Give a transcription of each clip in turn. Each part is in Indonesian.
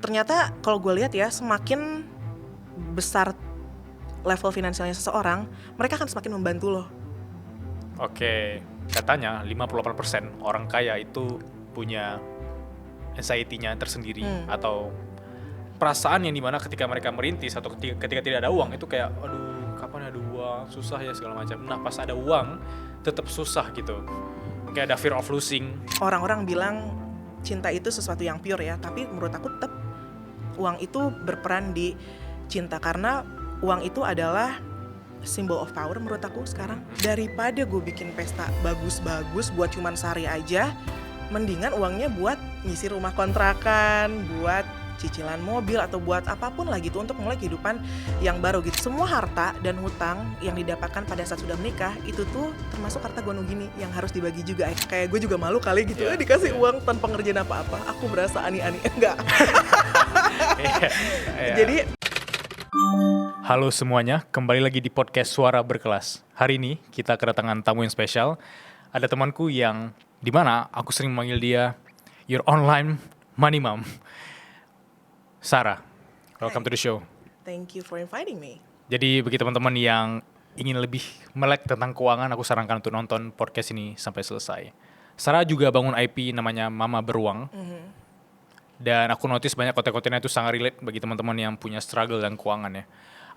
ternyata kalau gue lihat ya, semakin besar level finansialnya seseorang, mereka akan semakin membantu lo. Oke, katanya 58% orang kaya itu punya anxiety-nya tersendiri atau perasaan yang dimana ketika mereka merintis atau ketika tidak ada uang itu kayak aduh kapan ada uang, susah ya segala macam. Nah pas ada uang tetap susah gitu, kayak ada fear of losing. Orang-orang bilang cinta itu sesuatu yang pure ya, tapi menurut aku tetap uang itu berperan di cinta, karena uang itu adalah symbol of power menurut aku sekarang. Daripada gue bikin pesta bagus-bagus buat cuman sehari aja, mendingan uangnya buat ngisi rumah kontrakan, buat cicilan mobil, atau buat apapun lah gitu untuk mulai kehidupan yang baru gitu. Semua harta dan hutang yang didapatkan pada saat sudah menikah itu tuh termasuk harta gono gini yang harus dibagi juga. Kayak gue juga malu kali gitu ya dikasih uang tanpa ngerjain apa-apa. Aku berasa ani-ani. Enggak. Jadi Halo semuanya, kembali lagi di podcast Suara Berkelas. Hari ini kita kedatangan tamu yang spesial. Ada temanku yang dimana aku sering memanggil dia Your Online Money Mom, Sarah. Welcome to the show. thank you for inviting me. Jadi bagi teman-teman yang ingin lebih melek tentang keuangan, aku sarankan untuk nonton podcast ini sampai selesai. Sarah juga bangun IP namanya Mama Beruang. Dan aku notice banyak konten-kontennya itu sangat relate bagi teman-teman yang punya struggle dan keuangan ya.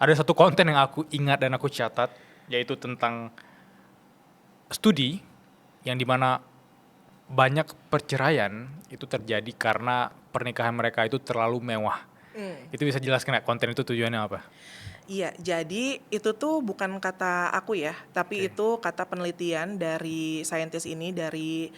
Ada satu konten yang aku ingat dan aku catat, yaitu tentang studi yang dimana banyak perceraian itu terjadi karena pernikahan mereka itu terlalu mewah. Itu bisa jelaskan nggak konten itu tujuannya apa? Iya, jadi itu tuh bukan kata aku ya, tapi itu kata penelitian dari saintis ini, dari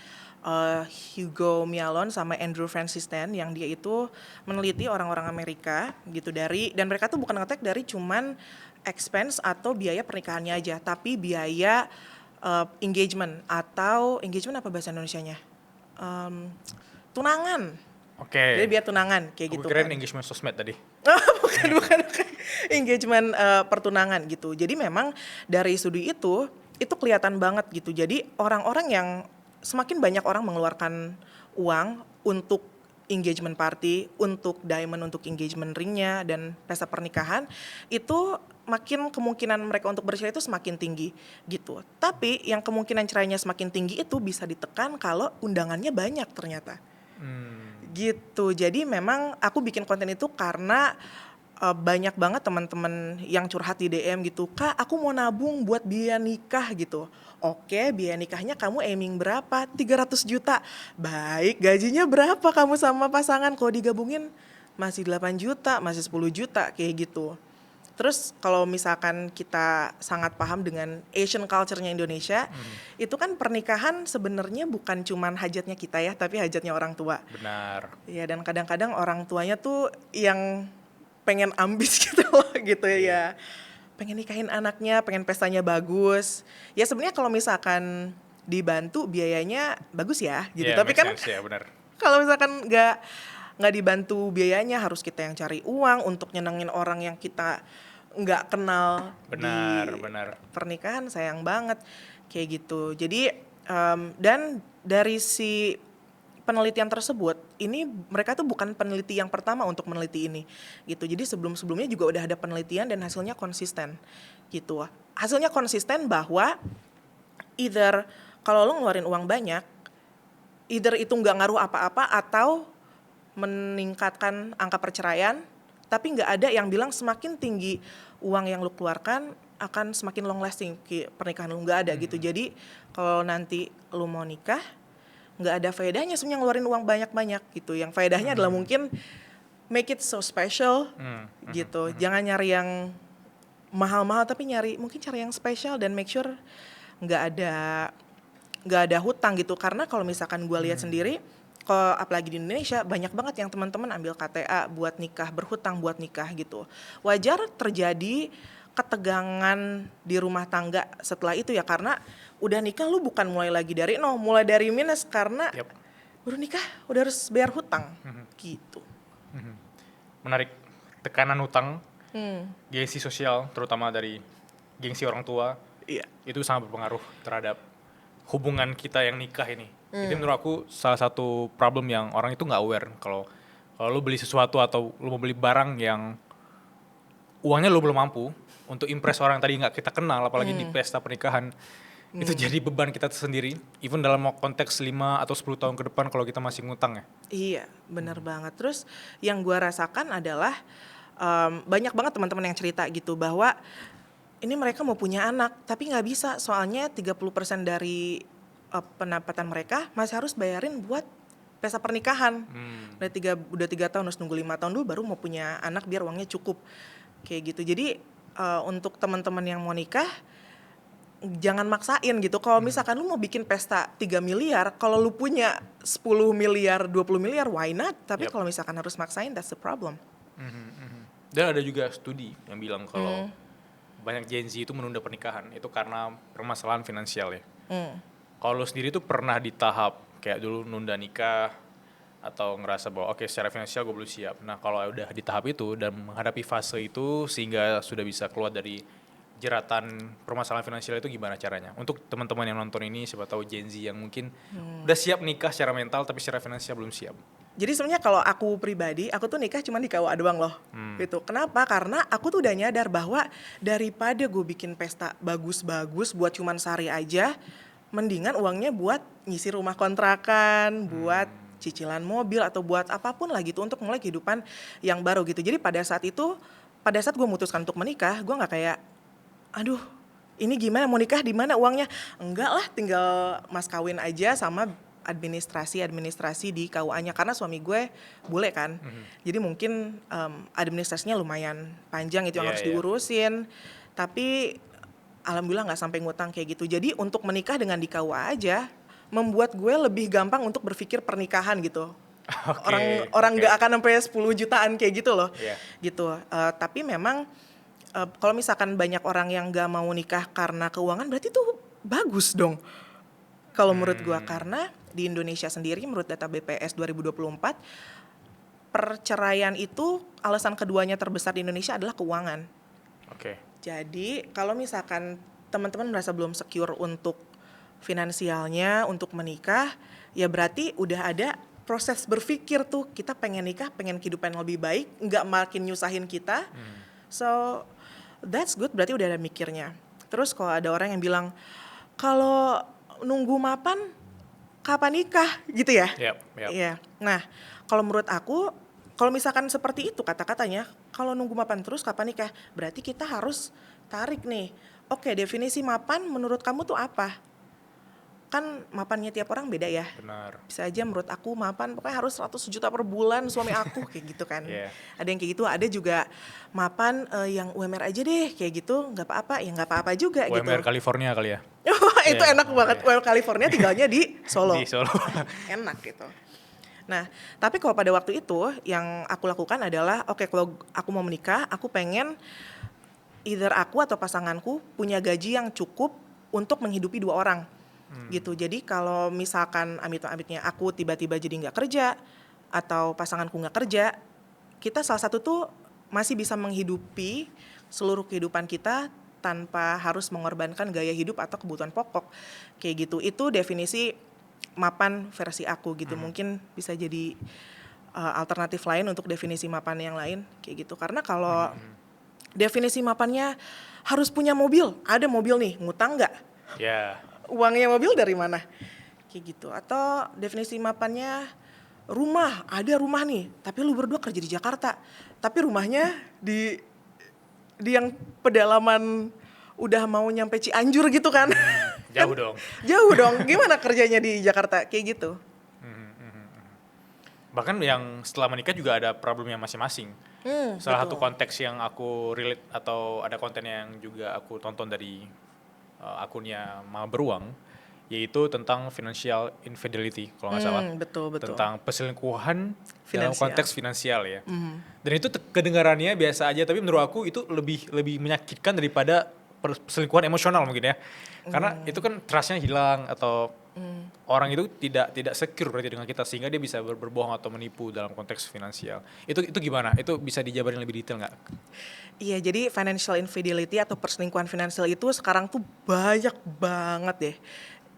Hugo Mialon sama Andrew Francis Tan, yang dia itu meneliti orang-orang Amerika gitu, dan mereka tuh bukan ngetek dari cuman expense atau biaya pernikahannya aja, tapi biaya engagement apa bahasa Indonesianya? Tunangan. Oke. Jadi biar tunangan kayak gitu. Aku kirain engagement sosmed tadi. bukan. Engagement pertunangan gitu. Jadi memang dari studi itu kelihatan banget gitu. Jadi orang-orang yang semakin banyak orang mengeluarkan uang untuk engagement party, untuk diamond, untuk engagement ringnya dan pesta pernikahan, itu makin kemungkinan mereka untuk bercerai itu semakin tinggi gitu. Tapi yang kemungkinan cerainya semakin tinggi itu bisa ditekan kalau undangannya banyak ternyata. Gitu. Jadi memang aku bikin konten itu karena banyak banget teman-teman yang curhat di DM gitu, Kak aku mau nabung buat biaya nikah gitu. Oke, biaya nikahnya kamu aiming berapa? 300 juta. Baik, gajinya berapa kamu sama pasangan? Kalau digabungin masih 8 juta, masih 10 juta kayak gitu. Terus kalau misalkan kita sangat paham dengan Asian culture-nya Indonesia, itu kan pernikahan sebenarnya bukan cuman hajatnya kita ya, tapi hajatnya orang tua. Benar. Ya, dan kadang-kadang orang tuanya tuh yang pengen ambis gitu loh gitu ya. Pengen nikahin anaknya, pengen pestanya bagus. Ya sebenarnya kalau misalkan dibantu biayanya bagus ya gitu. Tapi kan ya, benar. kalau misalkan nggak dibantu biayanya, harus kita yang cari uang untuk nyenengin orang yang kita nggak kenal. Benar. Pernikahan sayang banget kayak gitu. Jadi dan dari si penelitian tersebut, ini mereka tuh bukan peneliti yang pertama untuk meneliti ini gitu. Jadi sebelum-sebelumnya juga udah ada penelitian dan hasilnya konsisten gitu. Hasilnya konsisten bahwa either kalau lo ngeluarin uang banyak, either itu nggak ngaruh apa-apa atau meningkatkan angka perceraian, tapi nggak ada yang bilang semakin tinggi uang yang lo keluarkan akan semakin long lasting pernikahan lo, nggak ada gitu. Jadi kalau nanti lo mau nikah, nggak ada faedahnya sebenarnya ngeluarin uang banyak-banyak gitu. Yang faedahnya adalah mungkin make it so special gitu. Jangan nyari yang mahal-mahal, tapi mungkin cari yang special dan make sure nggak ada hutang gitu. Karena kalau misalkan gue lihat sendiri, kalau apalagi di Indonesia banyak banget yang teman-teman ambil KTA buat nikah, berhutang buat nikah gitu. Wajar terjadi ketegangan di rumah tangga setelah itu ya, karena udah nikah lu bukan mulai lagi dari nol, mulai dari minus karena baru nikah udah harus bayar hutang gitu. Menarik. Tekanan hutang, gengsi sosial terutama dari gengsi orang tua, itu sangat berpengaruh terhadap hubungan kita yang nikah ini. Itu menurut aku salah satu problem yang orang itu nggak aware kalau Kalau lu beli sesuatu atau lu mau beli barang yang uangnya lu belum mampu untuk impress orang yang tadi nggak kita kenal, apalagi di pesta pernikahan, itu jadi beban kita sendiri. Even dalam konteks 5 atau 10 tahun ke depan kalau kita masih ngutang ya. Iya, benar banget. Terus yang gua rasakan adalah banyak banget teman-teman yang cerita gitu bahwa ini mereka mau punya anak tapi nggak bisa soalnya 30% dari pendapatan mereka masih harus bayarin buat pesta pernikahan. Udah 3 tahun harus nunggu 5 tahun dulu baru mau punya anak biar uangnya cukup kayak gitu. Jadi untuk teman-teman yang mau nikah jangan maksain gitu. Kalau misalkan lu mau bikin pesta 3 miliar, kalau lu punya 10 miliar, 20 miliar, why not? Tapi kalau misalkan harus maksain, that's the problem. Dan ada juga studi yang bilang kalau banyak Gen Z itu menunda pernikahan itu karena permasalahan finansial ya. Kalau lu sendiri tuh pernah di tahap kayak dulu nunda nikah atau ngerasa bahwa oke, secara finansial gue belum siap. Nah kalau udah di tahap itu dan menghadapi fase itu sehingga sudah bisa keluar dari jeratan permasalahan finansial itu gimana caranya? Untuk teman-teman yang nonton ini siapa tahu Gen Z yang mungkin udah siap nikah secara mental tapi secara finansial belum siap. Jadi sebenarnya kalau aku pribadi, aku tuh nikah cuma di KUA doang loh. Gitu. Kenapa? Karena aku tuh udah nyadar bahwa daripada gue bikin pesta bagus-bagus buat cuman sehari aja, mendingan uangnya buat ngisi rumah kontrakan, buat cicilan mobil atau buat apapun lah gitu untuk mulai kehidupan yang baru gitu. Jadi pada saat gue memutuskan untuk menikah, gue nggak kayak, aduh ini gimana mau nikah di mana uangnya? Enggak lah, tinggal mas kawin aja sama administrasi di KUA-nya karena suami gue bule kan. Jadi mungkin administrasinya lumayan panjang itu yang harus diurusin. Tapi alhamdulillah nggak sampai ngutang kayak gitu. Jadi untuk menikah dengan di KUA aja membuat gue lebih gampang untuk berpikir pernikahan gitu. Orang nggak akan sampai 10 jutaan kayak gitu loh. Gitu. Tapi memang kalau misalkan banyak orang yang nggak mau nikah karena keuangan berarti tuh bagus dong. Kalau menurut gue karena di Indonesia sendiri menurut data BPS 2024 perceraian itu alasan keduanya terbesar di Indonesia adalah keuangan. Jadi kalau misalkan teman-teman merasa belum secure untuk finansialnya untuk menikah, ya berarti udah ada proses berpikir tuh kita pengen nikah, pengen kehidupan yang lebih baik, nggak makin nyusahin kita. So that's good, berarti udah ada mikirnya. Terus kalau ada orang yang bilang kalau nunggu mapan kapan nikah gitu ya? Iya. Nah, kalau menurut aku, kalau misalkan seperti itu kata-katanya, kalau nunggu mapan terus kapan nikah? Berarti kita harus tarik nih. Oke, definisi mapan menurut kamu tuh apa? Kan mapannya tiap orang beda ya. Benar. Bisa aja menurut aku mapan pokoknya harus 100 juta per bulan suami aku kayak gitu kan. Ada yang kayak gitu, ada juga mapan yang UMR aja deh kayak gitu, nggak apa-apa, ya nggak apa-apa juga gitu. UMR California kali ya. Itu enak banget. UMR California tinggalnya di Solo. Di Solo. Enak gitu. Nah, tapi kalau pada waktu itu yang aku lakukan adalah oke, kalau aku mau menikah, aku pengen either aku atau pasanganku punya gaji yang cukup untuk menghidupi 2 orang. Gitu. Jadi kalau misalkan amit-amitnya aku tiba-tiba jadi nggak kerja atau pasanganku nggak kerja, kita salah satu tuh masih bisa menghidupi seluruh kehidupan kita tanpa harus mengorbankan gaya hidup atau kebutuhan pokok kayak gitu. Itu definisi mapan versi aku gitu. Mungkin bisa jadi alternatif lain untuk definisi mapan yang lain kayak gitu. Karena kalau definisi mapannya harus punya mobil, ada mobil nih, ngutang nggak? Uangnya mobil dari mana? Kayak gitu. Atau definisi mapannya rumah, ada rumah nih, tapi lu berdua kerja di Jakarta. Tapi rumahnya di yang pedalaman udah mau nyampe Cianjur gitu kan. Jauh dong. Jauh dong. Gimana kerjanya di Jakarta? Kayak gitu. Bahkan yang setelah menikah juga ada problemnya masing-masing. Salah satu konteks yang aku relate atau ada konten yang juga aku tonton dari akunnya Mama Beruang, yaitu tentang financial infidelity kalau nggak salah. Betul. Tentang perselingkuhan dalam Finansial. konteks finansial ya. Dan itu kedengarannya biasa aja, tapi menurut aku itu lebih menyakitkan daripada perselingkuhan emosional mungkin ya. Karena itu kan trust-nya hilang atau orang itu tidak secure berarti dengan kita sehingga dia bisa berbohong atau menipu dalam konteks finansial. Itu gimana? Itu bisa dijabarin lebih detail nggak? Iya, jadi financial infidelity atau perselingkuhan finansial itu sekarang tuh banyak banget deh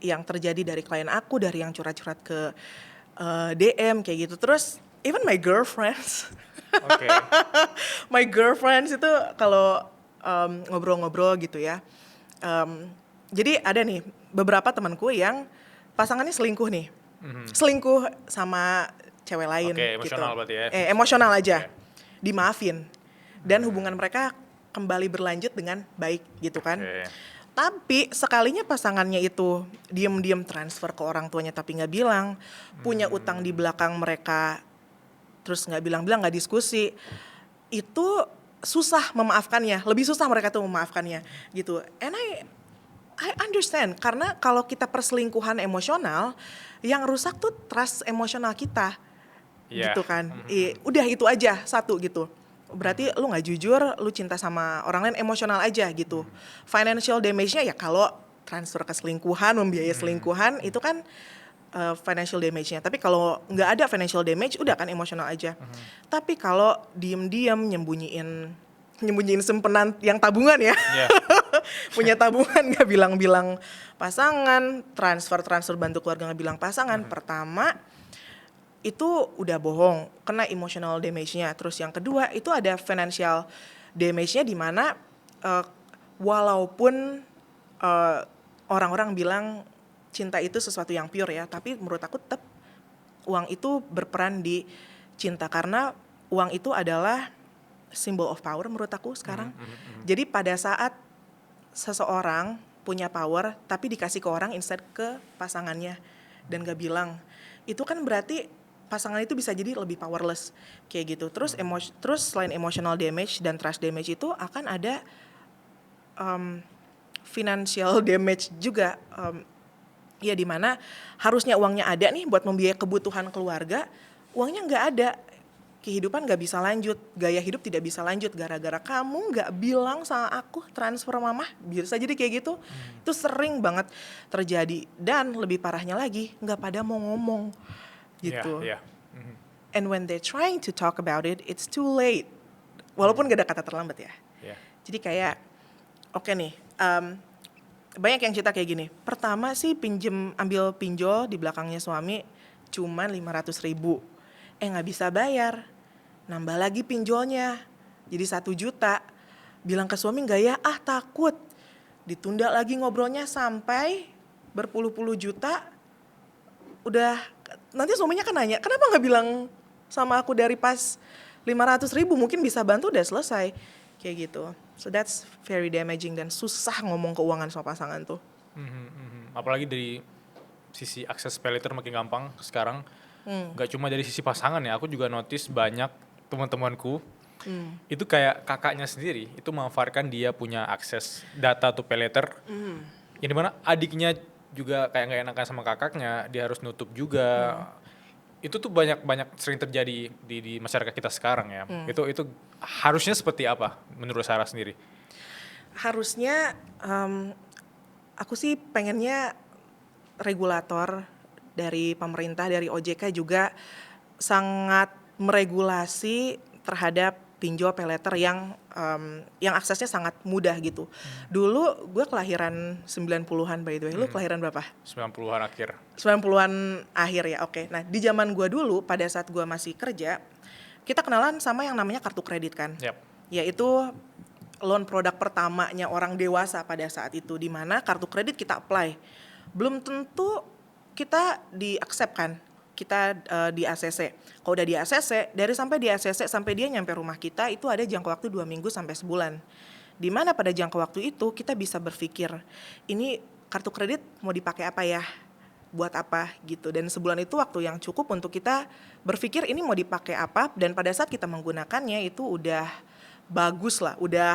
yang terjadi dari klien aku, dari yang curhat-curhat ke DM kayak gitu. Terus even my girlfriends. Oke. My girlfriends itu kalau ngobrol-ngobrol gitu ya. Jadi ada nih beberapa temanku yang pasangannya selingkuh nih. Selingkuh sama cewek lain Oke, gitu. emosional berarti ya. Emosional aja. Oke. Dimaafin. Dan hubungan mereka kembali berlanjut dengan baik gitu kan. Oke. Tapi sekalinya pasangannya itu diem-diem transfer ke orang tuanya tapi nggak bilang, punya utang di belakang mereka, terus nggak bilang-bilang, nggak diskusi, itu susah memaafkannya, lebih susah mereka tuh memaafkannya gitu. And I understand, karena kalau kita perselingkuhan emosional, yang rusak tuh trust emosional kita, Iya. gitu kan. Udah itu aja satu gitu. Berarti lu nggak jujur, lu cinta sama orang lain, emosional aja gitu. Financial damage-nya ya kalau transfer ke selingkuhan, membiayai selingkuhan, itu kan financial damage-nya. Tapi kalau nggak ada financial damage, udah kan emosional aja. Tapi kalau diem-diem nyembunyiin simpenan yang tabungan ya, Iya. punya tabungan nggak bilang-bilang pasangan, transfer bantu keluarga nggak bilang pasangan, pertama itu udah bohong, kena emotional damage-nya. Terus yang kedua itu ada financial damage-nya, di mana walaupun orang-orang bilang cinta itu sesuatu yang pure ya, tapi menurut aku tetap uang itu berperan di cinta, karena uang itu adalah symbol of power menurut aku sekarang. Jadi pada saat seseorang punya power tapi dikasih ke orang instead ke pasangannya dan gak bilang, itu kan berarti pasangan itu bisa jadi lebih powerless kayak gitu. Terus selain emotional damage dan trust damage itu akan ada financial damage juga, ya dimana harusnya uangnya ada nih buat membiayai kebutuhan keluarga, uangnya nggak ada, kehidupan nggak bisa lanjut, gaya hidup tidak bisa lanjut gara-gara kamu nggak bilang sama aku transfer mama, bisa jadi kayak gitu. Itu sering banget terjadi, dan lebih parahnya lagi nggak pada mau ngomong gitu. Iya. And when they're trying to talk about it, it's too late. Walaupun gak ada kata terlambat ya. Iya. Jadi kayak, oke nih, banyak yang cerita kayak gini. Pertama sih ambil pinjol di belakangnya suami cuman 500.000. Nggak bisa bayar. Nambah lagi pinjolnya, jadi 1 juta. Bilang ke suami nggak ya? Takut. Ditunda lagi ngobrolnya sampai berpuluh-puluh juta. Udah, nanti suaminya kan nanya, kenapa nggak bilang sama aku dari pas 500.000, mungkin bisa bantu, udah selesai. Kayak gitu. So that's very damaging dan susah ngomong keuangan sama pasangan tuh. Apalagi dari sisi akses paylater makin gampang sekarang. Gak cuma dari sisi pasangan ya, aku juga notice banyak teman-temanku itu kayak kakaknya sendiri itu memanfaatkan dia punya akses data to paylater. Yang dimana adiknya juga kayak nggak enakan sama kakaknya, dia harus nutup juga. Itu tuh banyak sering terjadi di masyarakat kita sekarang ya. Itu harusnya seperti apa menurut Sarah sendiri? Harusnya aku sih pengennya regulator dari pemerintah, dari OJK juga sangat meregulasi terhadap pinjol paylater yang aksesnya sangat mudah gitu. Dulu gue kelahiran 90-an by the way. Lu kelahiran berapa? 90-an akhir. 90-an akhir ya, oke. Nah, di zaman gue dulu, pada saat gue masih kerja, kita kenalan sama yang namanya kartu kredit kan. Yep. Yaitu loan produk pertamanya orang dewasa pada saat itu, di mana kartu kredit kita apply. Belum tentu kita di-accept kan, kita di ACC. Kalau udah di ACC, sampai di ACC sampai dia nyampe rumah kita, itu ada jangka waktu 2 minggu sampai sebulan. Di mana pada jangka waktu itu kita bisa berpikir, ini kartu kredit mau dipakai apa ya? Buat apa gitu. Dan sebulan itu waktu yang cukup untuk kita berpikir ini mau dipakai apa, dan pada saat kita menggunakannya itu udah bagus lah, udah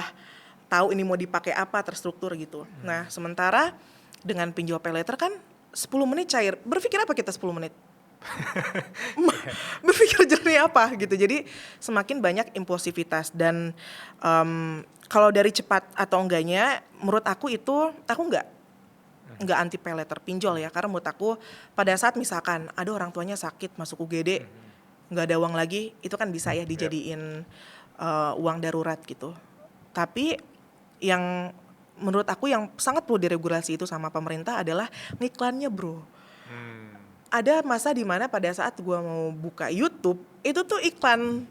tahu ini mau dipakai apa, terstruktur gitu. Nah, sementara dengan pinjol paylater kan 10 menit cair. Berpikir apa kita 10 menit? Berpikir jernih apa gitu. Jadi semakin banyak impulsivitas, dan kalau dari cepat atau enggaknya, menurut aku itu aku nggak anti paylater pinjol ya, karena menurut aku pada saat misalkan ada orang tuanya sakit masuk UGD, nggak ada uang lagi, itu kan bisa ya dijadiin uang darurat gitu. Tapi yang menurut aku yang sangat perlu diregulasi itu sama pemerintah adalah ngiklannya, bro. Ada masa di mana pada saat gue mau buka YouTube, itu tuh iklan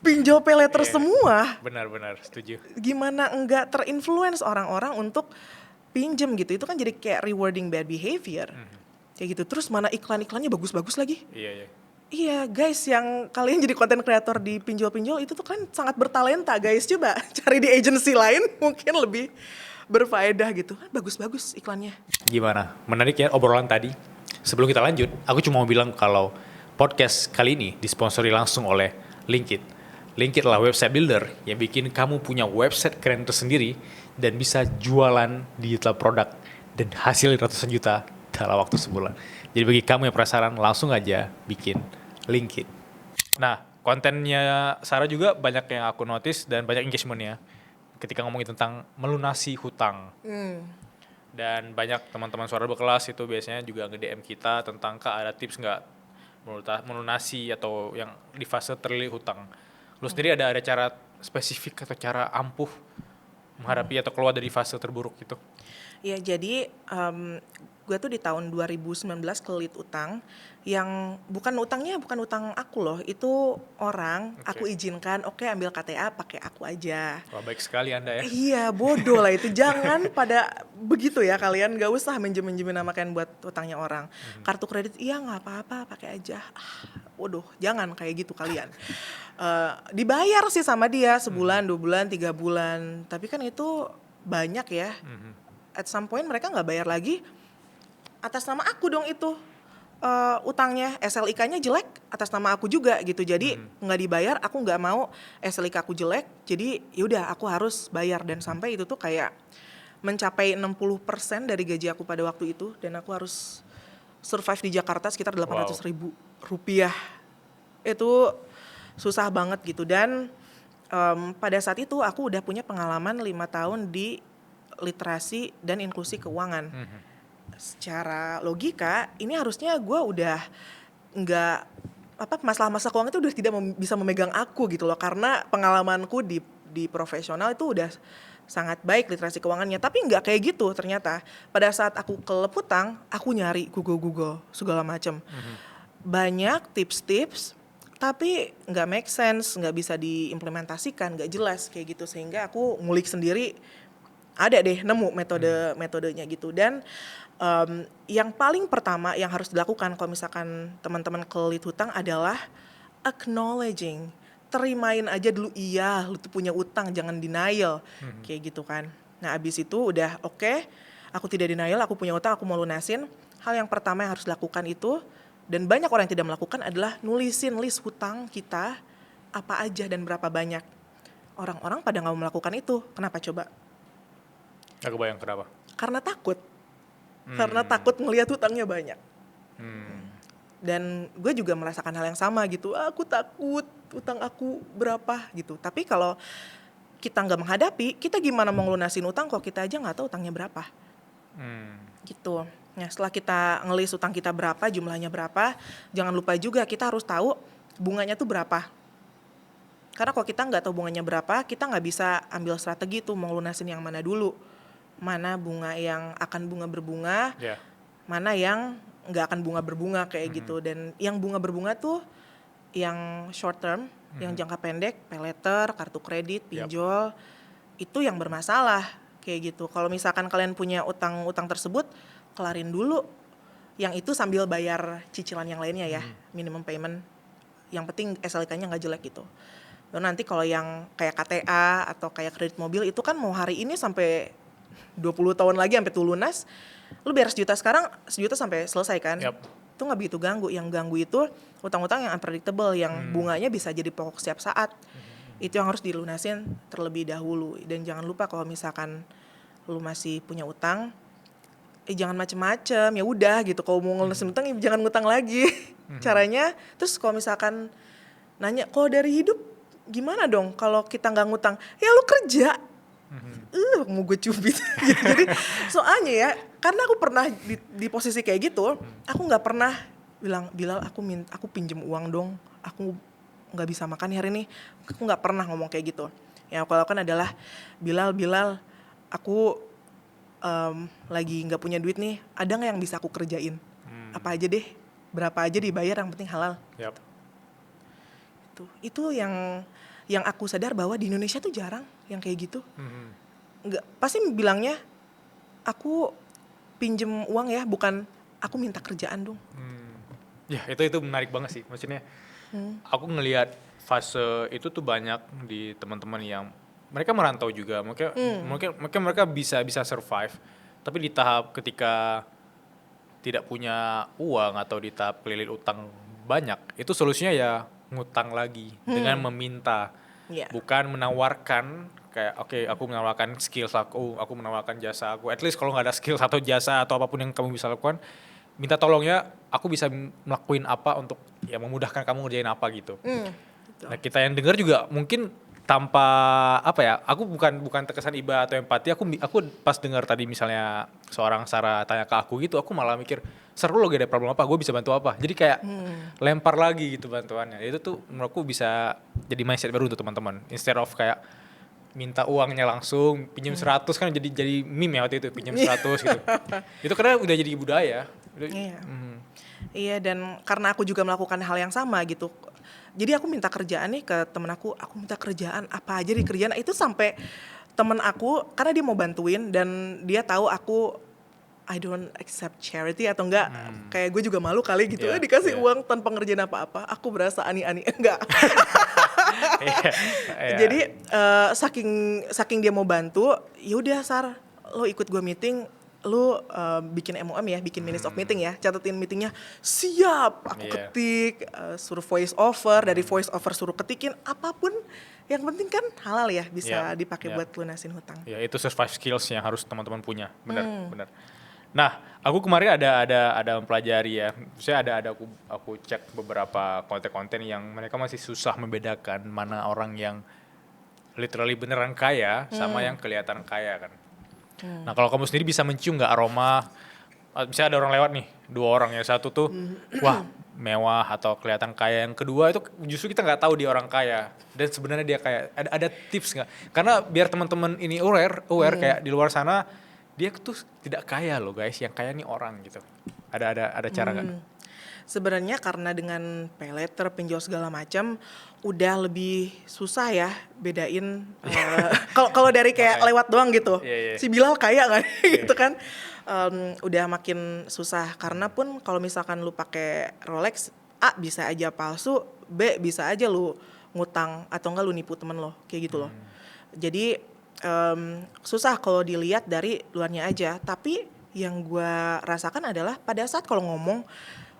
pinjol pay later Iya. semua. Benar-benar setuju. Gimana enggak terinfluence orang-orang untuk pinjem gitu. Itu kan jadi kayak rewarding bad behavior. Kayak gitu. Terus mana iklan-iklannya bagus-bagus lagi. Iya. Iya guys, yang kalian jadi konten kreator di pinjol-pinjol itu tuh kan sangat bertalenta guys. Coba cari di agency lain mungkin lebih berfaedah gitu. Kan bagus-bagus iklannya. Gimana? Menarik ya obrolan tadi. Sebelum kita lanjut, aku cuma mau bilang kalau podcast kali ini disponsori langsung oleh Linkit. Linkit adalah website builder yang bikin kamu punya website keren tersendiri dan bisa jualan digital produk dan hasil ratusan juta dalam waktu sebulan. Jadi bagi kamu yang penasaran, langsung aja bikin Linkit. Nah, kontennya Sarah juga banyak yang aku notice dan banyak engagementnya ketika ngomongin tentang melunasi hutang. Dan banyak teman-teman suara berkelas itu biasanya juga nge-DM kita tentang, Kak ada tips nggak melunasi atau yang di fase terlilit hutang. Lu sendiri ada cara spesifik atau cara ampuh menghadapi atau keluar dari fase terburuk itu? Ya jadi gue tuh di tahun 2019 kelilit utang yang bukan utang aku loh, itu orang aku izinkan oke ambil KTA pakai aku aja. Wah baik sekali Anda ya. Iya bodoh lah itu, jangan pada begitu ya kalian, gak usah minjem-minjemin nama kalian buat utangnya orang. Kartu kredit iya nggak apa-apa pakai aja. Bodoh, jangan kayak gitu kalian. Dibayar sih sama dia sebulan, 2 bulan, 3 bulan, tapi kan itu banyak ya. At some point mereka nggak bayar lagi, atas nama aku dong itu utangnya, SLIK-nya jelek atas nama aku juga gitu, jadi nggak dibayar, aku nggak mau SLIK aku jelek, jadi yaudah aku harus bayar, dan sampai itu tuh kayak mencapai 60% dari gaji aku pada waktu itu, dan aku harus survive di Jakarta sekitar 800.000 rupiah. Itu susah banget gitu, dan pada saat itu aku udah punya pengalaman 5 tahun di literasi dan inklusi keuangan. Secara logika ini harusnya gue udah nggak masalah-masalah keuangan itu udah tidak bisa memegang aku gitu loh, karena pengalamanku di profesional itu udah sangat baik literasi keuangannya, tapi nggak kayak gitu ternyata. Pada saat aku kelep hutang, aku nyari Google segala macam, banyak tips-tips tapi nggak make sense, nggak bisa diimplementasikan, nggak jelas kayak gitu, sehingga aku ngulik sendiri, ada deh nemu metodenya gitu. Dan yang paling pertama yang harus dilakukan kalau misalkan teman-teman kelilit hutang adalah acknowledging, terimain aja dulu, iya lu tuh punya utang, jangan denial kayak gitu kan. Nah abis itu udah oke, aku tidak denial, aku punya utang, aku mau lunasin. Hal yang pertama yang harus dilakukan itu, dan banyak orang yang tidak melakukan, adalah nulisin list hutang kita apa aja dan berapa banyak. Orang-orang pada nggak mau melakukan itu, kenapa coba? Aku bayang kenapa? Karena takut. Karena takut ngelihat hutangnya banyak. Dan gue juga merasakan hal yang sama gitu. Aku takut utang aku berapa gitu. Tapi kalau kita nggak menghadapi, kita gimana mau ngelunasin utang kalau kita aja nggak tahu utangnya berapa. Gitu. Nah setelah kita ngelis utang kita berapa, jumlahnya berapa, jangan lupa juga kita harus tahu bunganya tuh berapa. Karena kalau kita nggak tahu bunganya berapa, kita nggak bisa ambil strategi tuh mau lunasin yang mana dulu. Mana bunga yang akan bunga berbunga, mana yang nggak akan bunga berbunga kayak gitu. Dan yang bunga berbunga tuh yang short term, yang jangka pendek, pay later, kartu kredit, pinjol, itu yang bermasalah kayak gitu. Kalau misalkan kalian punya utang-utang tersebut, kelarin dulu yang itu sambil bayar cicilan yang lainnya ya, minimum payment. Yang penting SLK-nya nggak jelek gitu. Lalu nanti kalau yang kayak KTA atau kayak kredit mobil itu kan mau hari ini sampai 20 tahun lagi sampai tuh lunas, lu bayar sejuta sekarang, sejuta sampai selesai kan. Itu nggak begitu ganggu. Yang ganggu itu utang-utang yang unpredictable, yang bunganya bisa jadi pokok setiap saat. Itu yang harus dilunasin terlebih dahulu. Dan jangan lupa kalau misalkan lu masih punya utang, jangan macem-macem, ya udah gitu. Kalau mau ngelunasin utang, ya jangan ngutang lagi. Caranya, terus kalau misalkan nanya, kalau dari hidup gimana dong kalau kita nggak ngutang? Ya lu kerja. Mau gue cubit gitu. Jadi soalnya ya, karena aku pernah di posisi kayak gitu, aku nggak pernah bilang, Bilal aku pinjem uang dong, aku nggak bisa makan hari ini. Aku nggak pernah ngomong kayak gitu. Yang aku lakukan adalah, Bilal aku lagi nggak punya duit nih, ada nggak yang bisa aku kerjain? Apa aja deh, berapa aja dibayar, yang penting halal. gitu. Itu yang aku sadar bahwa di Indonesia tuh jarang yang kayak gitu. Nggak, pasti bilangnya aku pinjem uang ya, bukan aku minta kerjaan dong. Ya itu menarik banget sih. Maksudnya aku ngelihat fase itu tuh banyak di teman-teman yang mereka merantau juga. Mungkin mereka bisa survive. Tapi di tahap ketika tidak punya uang atau di tahap kelilit utang banyak, itu solusinya ya ngutang lagi dengan meminta. Iya. Bukan menawarkan kayak oke, aku menawarkan skills aku menawarkan jasa aku. At least kalau nggak ada skills atau jasa atau apapun yang kamu bisa lakukan, minta tolong ya, aku bisa melakuin apa untuk ya memudahkan kamu ngerjain apa gitu. Gitu. Nah, kita yang dengar juga mungkin tanpa apa ya, aku bukan terkesan iba atau empati, aku pas dengar tadi misalnya seorang Sarah tanya ke aku gitu, aku malah mikir seru loh, gak ada problem apa, gue bisa bantu apa. Jadi kayak lempar lagi gitu bantuannya. Itu tuh menurutku bisa jadi mindset baru untuk teman-teman. Instead of kayak minta uangnya langsung, pinjam 100 kan jadi meme ya waktu itu, pinjam 100 gitu. Itu karena udah jadi budaya. Iya. Iya, dan karena aku juga melakukan hal yang sama gitu. Jadi aku minta kerjaan nih ke temen aku minta kerjaan apa aja di kerjaan. Itu sampai temen aku, karena dia mau bantuin dan dia tahu aku I don't accept charity atau enggak, kayak gue juga malu kali gitu, Iya, dikasih iya. uang tanpa ngerjain apa-apa, aku berasa ani-ani, enggak. Iya, iya. Jadi saking dia mau bantu, yaudah Sar, lo ikut gue meeting, lo bikin MOM ya, bikin minutes of meeting ya, catetin meetingnya, siap, aku Iya. ketik, suruh voice over, dari voice over suruh ketikin, apapun, yang penting kan halal ya, bisa Yap, dipakai yap. buat lunasin hutang. Ya itu survive skills yang harus teman-teman punya, benar. Nah, aku kemarin ada mempelajari ya, saya ada aku cek beberapa konten-konten yang mereka masih susah membedakan mana orang yang literally beneran kaya sama yang kelihatan kaya kan. Nah, kalau kamu sendiri bisa mencium nggak aroma, misalnya ada orang lewat nih, 2 orang, yang satu tuh wah mewah atau kelihatan kaya, yang kedua itu justru kita nggak tahu dia orang kaya dan sebenarnya dia kaya. Ada tips nggak? Karena biar teman-teman ini aware kayak di luar sana dia tuh tidak kaya loh guys, yang kaya nih orang gitu. Ada cara nggak? Sebenarnya karena dengan pay letter, pinjol segala macam, udah lebih susah ya bedain. Kalau dari kayak Makanya. lewat doang gitu, Iya. si Bilal kaya nggak gitu kan? Udah makin susah karena pun kalau misalkan lu pakai Rolex, A bisa aja palsu, B bisa aja lu ngutang atau enggak lu nipu temen lo, kayak gitu loh. Jadi susah kalau dilihat dari luarnya aja. Tapi yang gue rasakan adalah pada saat kalau ngomong,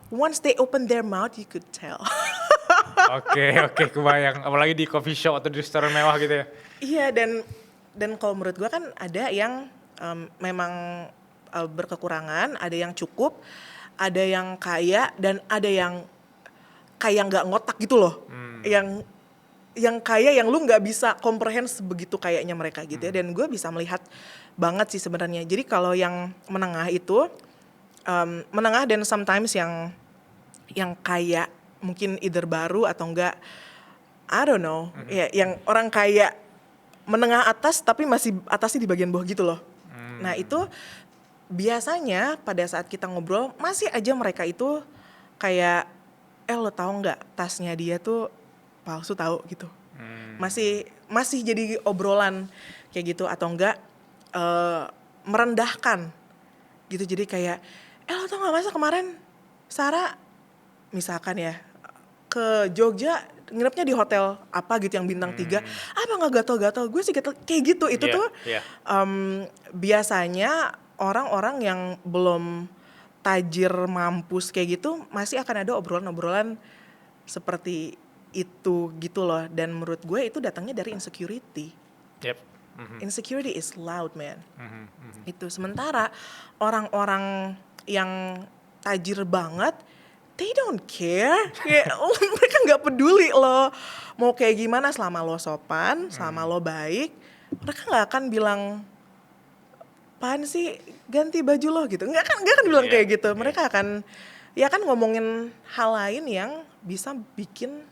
once they open their mouth, you could tell. Oke, kebayang. Apalagi di coffee shop atau di restoran mewah gitu ya. Iya, dan kalau menurut gue kan ada yang memang berkekurangan, ada yang cukup, ada yang kaya, dan ada yang kayak nggak ngotak gitu loh. Yang kaya yang lu nggak bisa comprehend begitu kayaknya mereka gitu ya. Dan gue bisa melihat banget sih sebenarnya. Jadi kalau yang menengah itu menengah dan sometimes yang kaya mungkin either baru atau enggak, I don't know, ya yang orang kaya menengah atas tapi masih atasnya di bagian bawah gitu loh. Nah itu biasanya pada saat kita ngobrol masih aja mereka itu kayak lo tahu nggak tasnya dia tuh palsu tahu gitu. Masih jadi obrolan kayak gitu atau enggak merendahkan gitu. Jadi kayak lo tau nggak masa kemarin Sarah misalkan ya ke Jogja nginepnya di hotel apa gitu yang bintang 3, apa nggak gatal-gatal, gue sih gatal kayak gitu. Itu Iya, tuh iya. biasanya orang-orang yang belum tajir mampus kayak gitu masih akan ada obrolan-obrolan seperti itu gitu loh. Dan menurut gue itu datangnya dari insecurity. Yep. Insecurity is loud, man. Itu sementara orang-orang yang tajir banget, they don't care. Kayak, mereka nggak peduli lo mau kayak gimana, selama lo sopan, selama lo baik, mereka nggak akan bilang apaan sih ganti baju lo gitu. Nggak akan bilang kayak gitu. Mereka akan ya kan ngomongin hal lain yang bisa bikin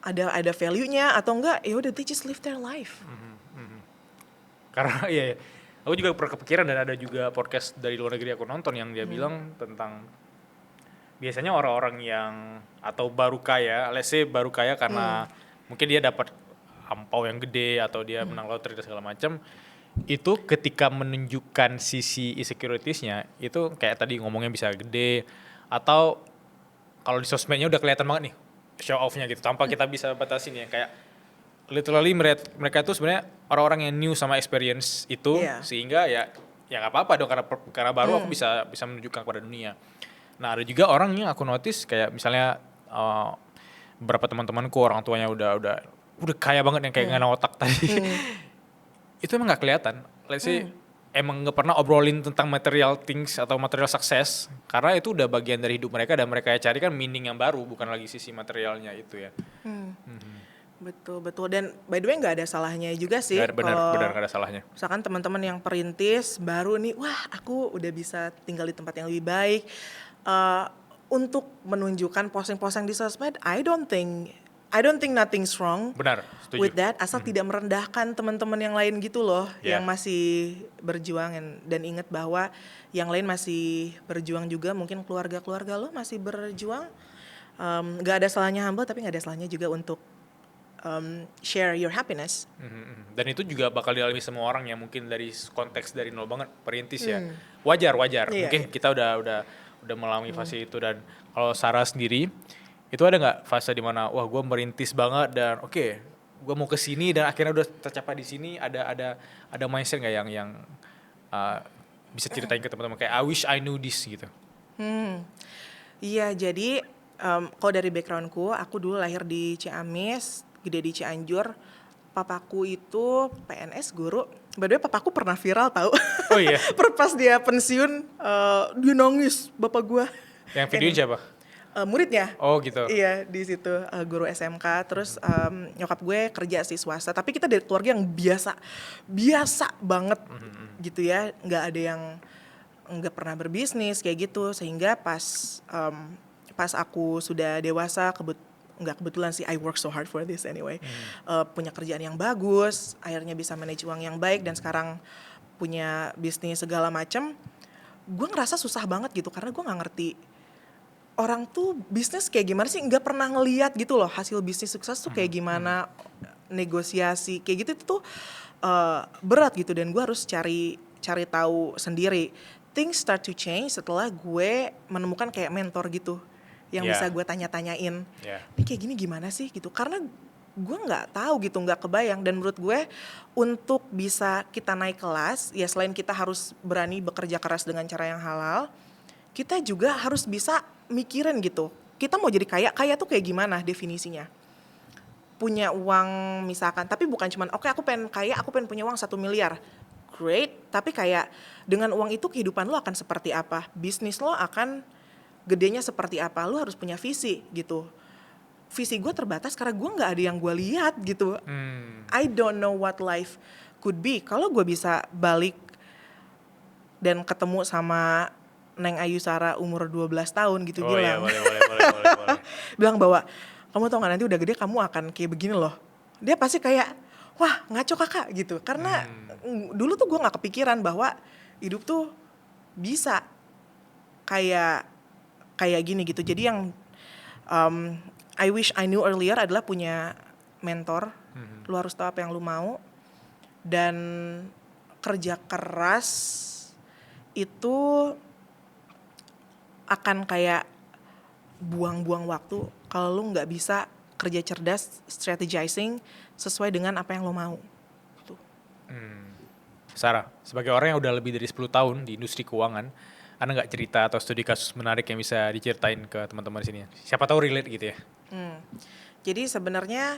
ada value-nya atau enggak ya udah they just live their life. Karena iya, aku juga pernah kepikiran dan ada juga podcast dari luar negeri aku nonton yang dia bilang tentang biasanya orang-orang yang atau baru kaya, let's say baru kaya karena mungkin dia dapat ampau yang gede atau dia menang lotre dan segala macam, itu ketika menunjukkan sisi insecuritiesnya itu kayak tadi ngomongnya bisa gede, atau kalau di sosmednya udah kelihatan banget nih show off-nya gitu tanpa kita bisa batasin ya, kayak literally mereka itu sebenarnya orang-orang yang new sama experience itu, Iya. sehingga ya nggak apa-apa dong karena baru aku bisa menunjukkan kepada dunia. Nah ada juga orang yang aku notice kayak misalnya beberapa teman-temanku orang tuanya udah kaya banget yang kayak nggak ada otak tadi. Itu emang nggak kelihatan. Let's say emang nggak pernah obrolin tentang material things atau material success, karena itu udah bagian dari hidup mereka dan mereka cari kan meaning yang baru, bukan lagi sisi materialnya itu ya. Betul dan by the way nggak ada salahnya juga sih Benar kalau nggak ada salahnya. misalkan teman-teman yang perintis baru nih, wah aku udah bisa tinggal di tempat yang lebih baik. Untuk menunjukkan posting-posting di sosmed, I don't think nothing's wrong Benar, setuju. with that, asal tidak merendahkan teman-teman yang lain gitu loh, Yeah. yang masih berjuang dan ingat bahwa yang lain masih berjuang juga, mungkin keluarga lo masih berjuang. Gak ada salahnya humble, tapi gak ada salahnya juga untuk share your happiness. Dan itu juga bakal dialami semua orang ya, mungkin dari konteks dari nol banget perintis ya. Wajar. Iya, Mungkin kita udah mengalami fase itu. Dan kalau Sarah sendiri, itu ada nggak fase dimana wah gue merintis banget dan oke, gue mau ke sini dan akhirnya udah tercapai di sini, ada mindset nggak yang bisa ceritain ke teman-teman kayak I wish I knew this gitu. Iya, jadi kalau dari backgroundku, aku dulu lahir di Ciamis, gede di Cianjur. Papaku itu PNS guru. By the way, papaku pernah viral tahu. Oh iya. Pas dia pensiun, dia nangis bapak gua. Yang videoin siapa? Muridnya. Oh gitu. Iya, di situ guru SMK. Terus nyokap gue kerja sih swasta. Tapi kita dari keluarga yang biasa banget gitu ya. Nggak ada yang nggak pernah berbisnis kayak gitu. Sehingga pas aku sudah dewasa, nggak kebetulan sih, I work so hard for this anyway. Punya kerjaan yang bagus, akhirnya bisa manage uang yang baik, dan sekarang punya bisnis segala macam. Gue ngerasa susah banget gitu, karena gue nggak ngerti orang tuh bisnis kayak gimana sih, nggak pernah ngeliat gitu loh hasil bisnis sukses tuh kayak gimana, negosiasi kayak gitu tuh berat gitu, dan gue harus cari tahu sendiri. Things start to change setelah gue menemukan kayak mentor gitu yang bisa gue tanya-tanyain, ini kayak gini gimana sih gitu, karena gue nggak tahu gitu, nggak kebayang. Dan menurut gue untuk bisa kita naik kelas, ya selain kita harus berani bekerja keras dengan cara yang halal, kita juga harus bisa mikirin gitu, kita mau jadi kaya tuh kayak gimana definisinya. Punya uang misalkan, tapi bukan cuman oke, aku pengen kaya, aku pengen punya uang 1 miliar, great, tapi kayak dengan uang itu kehidupan lo akan seperti apa, bisnis lo akan gedenya seperti apa, lu harus punya visi gitu. Visi gue terbatas karena gue nggak ada yang gue lihat gitu. I don't know what life could be. Kalau gue bisa balik dan ketemu sama Neng Ayu Sara umur 12 tahun gitu, bilang. Iya, boleh. Bilang bahwa kamu tau gak nanti udah gede kamu akan kayak begini loh. Dia pasti kayak, wah ngaco kakak gitu. Karena dulu tuh gue gak kepikiran bahwa hidup tuh bisa kayak gini gitu. Jadi yang I wish I knew earlier adalah punya mentor. Lu harus tahu apa yang lu mau, dan kerja keras itu akan kayak buang-buang waktu kalau lu nggak bisa kerja cerdas, strategizing sesuai dengan apa yang lu mau. Tuh. Sarah, sebagai orang yang udah lebih dari 10 tahun di industri keuangan, ada nggak cerita atau studi kasus menarik yang bisa diceritain ke teman-teman di sini? Siapa tahu relate gitu ya. Jadi sebenarnya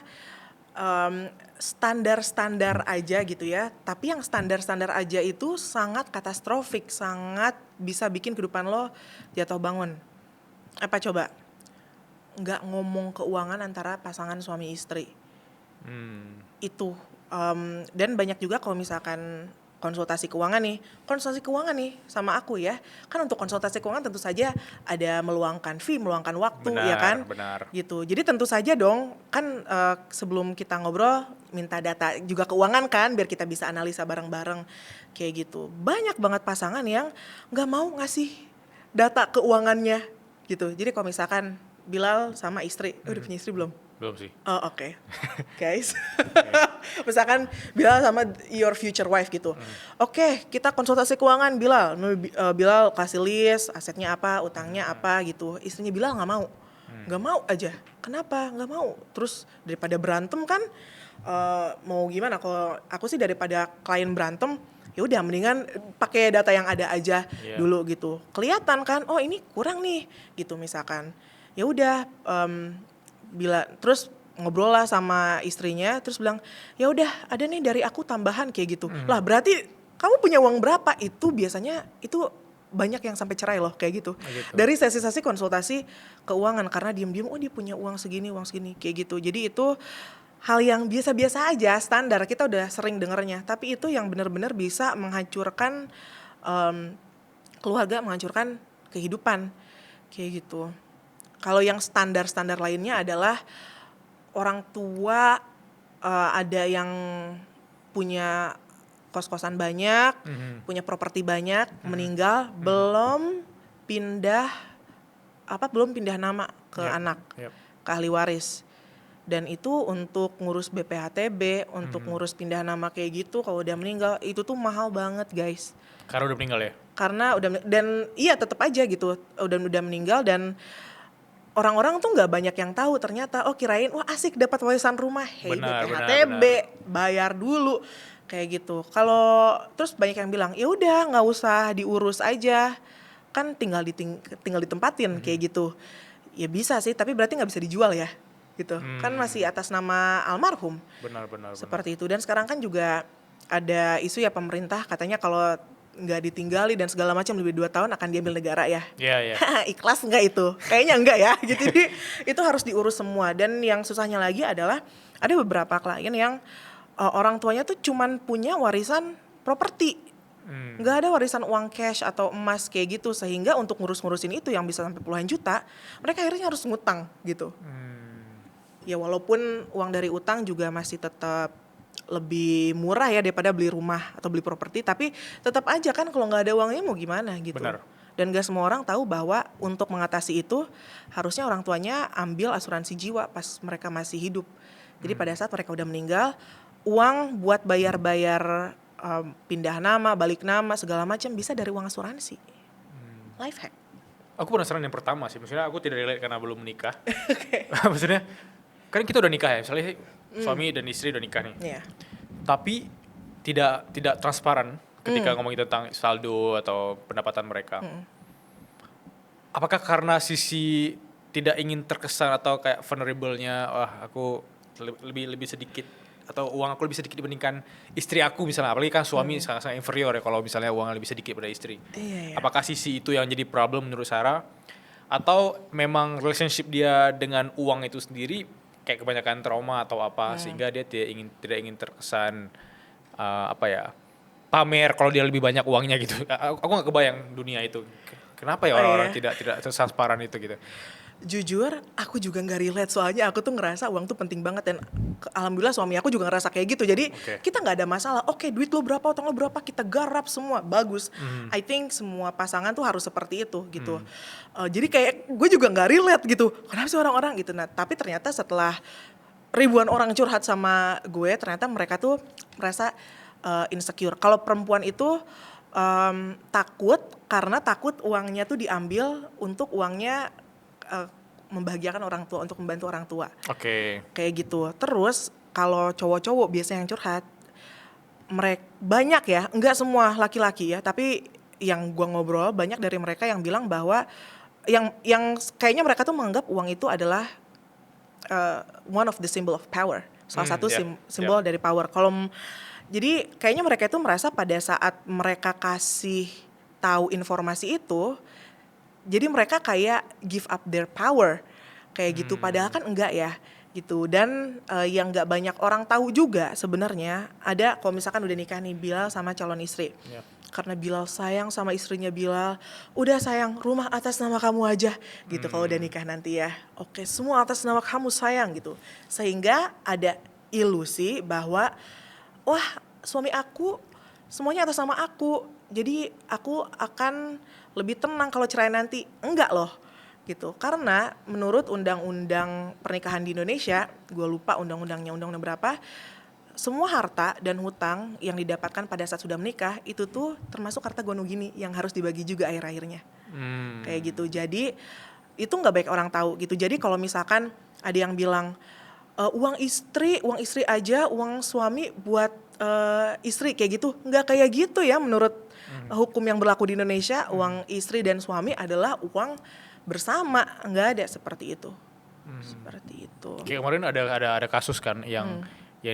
standar-standar aja gitu ya. Tapi yang standar-standar aja itu sangat katastrofik, sangat bisa bikin kehidupan lo jatuh bangun. Apa coba? Nggak ngomong keuangan antara pasangan suami istri. Itu. Dan banyak juga kalau misalkan konsultasi keuangan nih sama aku ya, kan untuk konsultasi keuangan tentu saja ada meluangkan fee, meluangkan waktu, ya kan? Benar. Gitu. Jadi tentu saja dong, kan sebelum kita ngobrol minta data juga keuangan kan, biar kita bisa analisa bareng-bareng kayak gitu. Banyak banget pasangan yang nggak mau ngasih data keuangannya gitu. Jadi kalau misalkan Bilal sama istri, udah punya istri belum? Belum sih. Oh oke. Guys. Misalkan Bilal sama your future wife gitu. Oke, kita konsultasi keuangan Bilal. Bilal kasih list asetnya apa, utangnya apa gitu. Istrinya Bilal nggak mau. Nggak mau aja. Kenapa? Nggak mau. Terus daripada berantem kan, mau gimana? Kalau aku sih daripada klien berantem, ya udah mendingan pakai data yang ada aja dulu gitu. Kelihatan kan, oh ini kurang nih gitu misalkan. Ya udah terus ngobrol lah sama istrinya, terus bilang ya udah ada nih dari aku tambahan kayak gitu. Lah berarti kamu punya uang berapa? Itu biasanya itu banyak yang sampai cerai loh kayak gitu. Dari sesi-sesi konsultasi keuangan karena diem-diem oh dia punya uang segini kayak gitu. Jadi itu hal yang biasa-biasa aja, standar, kita udah sering dengernya. Tapi itu yang benar-benar bisa menghancurkan keluarga, menghancurkan kehidupan, kayak gitu. Kalau yang standar-standar lainnya adalah orang tua ada yang punya kos-kosan banyak, punya properti banyak, meninggal, belum pindah nama ke anak, ke ahli waris. Dan itu untuk ngurus BPHTB, untuk ngurus pindah nama kayak gitu, kalau udah meninggal itu tuh mahal banget guys. Karena udah meninggal ya? Karena udah, dan iya tetap aja gitu, udah meninggal dan orang-orang tuh nggak banyak yang tahu ternyata. Oh kirain wah asik dapat warisan rumah, BPHTB bayar dulu kayak gitu. Kalau terus banyak yang bilang ya udah nggak usah diurus aja, kan tinggal ditempatin kayak gitu. Ya bisa sih, tapi berarti nggak bisa dijual ya. Gitu kan masih atas nama almarhum, seperti itu. Dan sekarang kan juga ada isu ya pemerintah katanya kalau nggak ditinggali dan segala macam lebih 2 tahun akan diambil negara ya. Ikhlas nggak itu? Kayaknya enggak ya. Jadi itu harus diurus semua. Dan yang susahnya lagi adalah ada beberapa klien yang orang tuanya tuh cuman punya warisan properti, nggak ada warisan uang cash atau emas kayak gitu, sehingga untuk ngurus-ngurusin itu yang bisa sampai puluhan juta, mereka akhirnya harus ngutang gitu. Ya walaupun uang dari utang juga masih tetap lebih murah ya daripada beli rumah atau beli properti, tapi tetap aja kan kalau nggak ada uangnya mau gimana gitu. Dan gak semua orang tahu bahwa untuk mengatasi itu harusnya orang tuanya ambil asuransi jiwa pas mereka masih hidup. Jadi pada saat mereka udah meninggal, uang buat bayar-bayar pindah nama, balik nama segala macam bisa dari uang asuransi. Life hack. Aku penasaran yang pertama sih, maksudnya aku tidak relate karena belum menikah. Maksudnya kan kita udah nikah ya, misalnya suami dan istri udah nikah nih. Tapi tidak transparan ketika ngomongin tentang saldo atau pendapatan mereka. Apakah karena sisi tidak ingin terkesan atau kayak vulnerable-nya, wah aku lebih sedikit atau uang aku lebih sedikit dibandingkan istri aku misalnya, apalagi kan suami sangat inferior ya kalau misalnya uangnya lebih sedikit pada istri. Apakah sisi itu yang jadi problem menurut Sarah? Atau memang relationship dia dengan uang itu sendiri kayak kebanyakan trauma atau apa sehingga dia tidak ingin terkesan pamer kalau dia lebih banyak uangnya gitu. Aku nggak kebayang dunia itu. Kenapa ya orang-orang tidak transparan itu gitu? Jujur, aku juga nggak relate soalnya aku tuh ngerasa uang tuh penting banget dan alhamdulillah suami aku juga ngerasa kayak gitu. Jadi kita nggak ada masalah. Oke, duit lo berapa, utang lo berapa, kita garap semua bagus. I think semua pasangan tuh harus seperti itu gitu. Jadi kayak gue juga nggak relate gitu. Kenapa sih orang-orang gitu? Nah, tapi ternyata setelah ribuan orang curhat sama gue, ternyata mereka tuh merasa insecure. Kalau perempuan itu takut karena takut uangnya tuh diambil untuk uangnya membahagiakan orang tua, untuk membantu orang tua. Kayak gitu. Terus kalau cowok-cowok biasanya yang curhat, mereka banyak ya, enggak semua laki-laki ya, tapi yang gua ngobrol banyak dari mereka yang bilang bahwa yang kayaknya mereka tuh menganggap uang itu adalah one of the symbol of power. Salah satu simbol dari power. Jadi kayaknya mereka itu merasa pada saat mereka kasih tahu informasi itu, jadi mereka kayak give up their power kayak gitu, padahal kan enggak ya gitu. Dan yang enggak banyak orang tahu juga sebenarnya ada, kalau misalkan udah nikah nih Bilal sama calon istri, karena Bilal sayang sama istrinya Bilal, udah sayang rumah atas nama kamu aja gitu kalau udah nikah nanti ya. Oke, semua atas nama kamu sayang gitu, sehingga ada ilusi bahwa wah suami aku semuanya atas nama aku, jadi aku akan lebih tenang kalau cerai nanti. Enggak loh, gitu. Karena menurut undang-undang pernikahan di Indonesia, gue lupa undang-undangnya undang-undang berapa, semua harta dan hutang yang didapatkan pada saat sudah menikah itu tuh termasuk harta gonogini yang harus dibagi juga akhir-akhirnya. Kayak gitu. Jadi itu nggak baik orang tahu gitu. Jadi kalau misalkan ada yang bilang uang istri aja, uang suami buat istri kayak gitu, nggak kayak gitu ya menurut hukum yang berlaku di Indonesia. Uang istri dan suami adalah uang bersama, nggak ada seperti itu. Seperti itu. Kayak kemarin ada kasus kan yang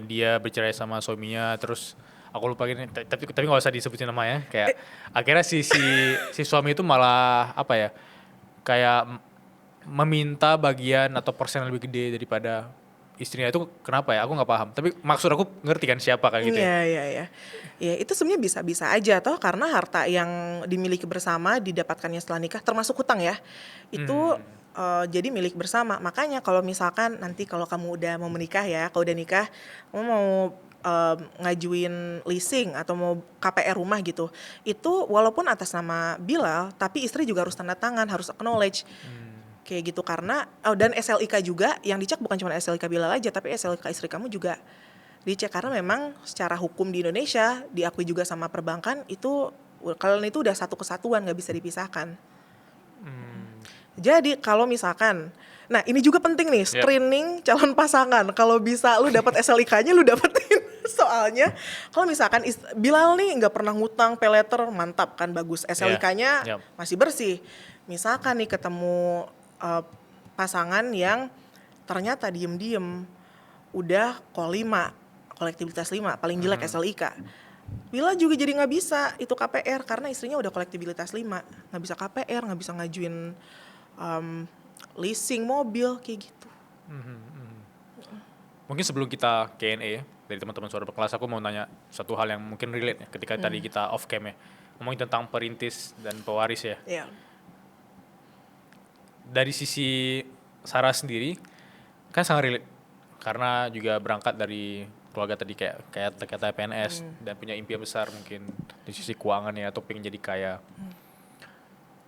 dia bercerai sama suaminya, terus aku lupa gini, tapi nggak usah disebutin namanya. Kayak akhirnya si suami itu malah apa ya, kayak meminta bagian atau persen yang lebih gede daripada istrinya. Itu kenapa ya? Aku nggak paham. Tapi maksud aku ngerti kan siapa kayak gitu ya. Iya. Ya itu sebenarnya bisa-bisa aja toh, karena harta yang dimiliki bersama didapatkannya setelah nikah termasuk hutang ya. Itu jadi milik bersama. Makanya kalau misalkan nanti kalau kamu udah mau menikah ya, kalau udah nikah, kamu mau ngajuin leasing atau mau KPR rumah gitu. Itu walaupun atas nama Bilal, tapi istri juga harus tanda tangan, harus acknowledge. Kayak gitu karena dan SLIK juga yang dicek bukan cuma SLIK Bilal aja, tapi SLIK istri kamu juga dicek karena memang secara hukum di Indonesia diakui juga sama perbankan itu kalian itu udah satu kesatuan, nggak bisa dipisahkan. Jadi kalau misalkan, nah ini juga penting nih screening calon pasangan. Kalau bisa lu dapat SLIK-nya lu dapetin. Soalnya kalau misalkan Bilal nih nggak pernah ngutang, pay letter, mantap kan, bagus. SLIK-nya masih bersih. Misalkan nih ketemu pasangan yang ternyata diem-diem udah kolektibilitas 5, paling jelek SLIK. Bila juga jadi nggak bisa itu KPR karena istrinya udah kolektibilitas 5, nggak bisa KPR, nggak bisa ngajuin leasing mobil kayak gitu. Mungkin sebelum kita Q&A dari teman-teman suara berkelas, aku mau nanya satu hal yang mungkin relate ya ketika tadi kita off cam ya, ngomongin tentang perintis dan pewaris ya. Iya. Dari sisi Sarah sendiri kan sangat relate karena juga berangkat dari keluarga tadi kayak PNS dan punya impian besar mungkin di sisi keuangan ya, atau pengen jadi kaya.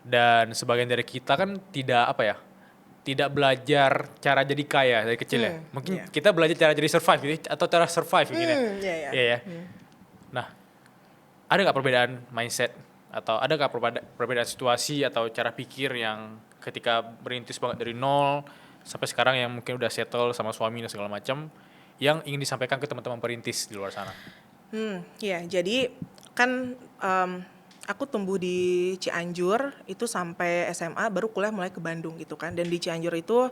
Dan sebagian dari kita kan tidak belajar cara jadi kaya dari kecil ya. Mungkin kita belajar cara jadi survive gitu, atau cara survive mungkin ya. Iya. Nah, ada nggak perbedaan mindset atau ada nggak perbedaan situasi atau cara pikir yang ketika merintis banget dari nol sampai sekarang yang mungkin udah settle sama suami dan segala macam, yang ingin disampaikan ke teman-teman perintis di luar sana? Ya, jadi kan aku tumbuh di Cianjur itu sampai SMA, baru kuliah mulai ke Bandung gitu kan. Dan di Cianjur itu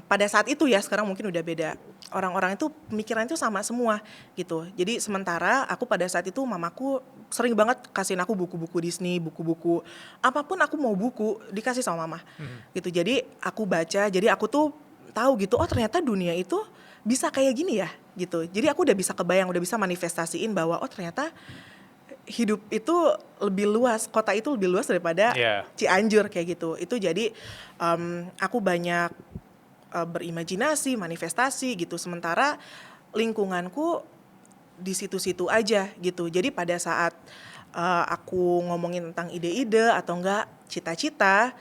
pada saat itu ya, sekarang mungkin udah beda. Orang-orang itu pemikiran itu sama semua gitu. Jadi sementara aku pada saat itu mamaku sering banget kasihin aku buku-buku Disney, buku-buku apapun aku mau buku dikasih sama mama. Gitu. Jadi aku baca, jadi aku tuh tahu gitu, oh ternyata dunia itu bisa kayak gini ya gitu. Jadi aku udah bisa kebayang, udah bisa manifestasiin bahwa oh ternyata hidup itu lebih luas, kota itu lebih luas daripada Cianjur kayak gitu. Itu jadi aku banyak berimajinasi, manifestasi gitu. Sementara lingkunganku di situ-situ aja gitu. Jadi pada saat aku ngomongin tentang ide-ide atau enggak cita-cita,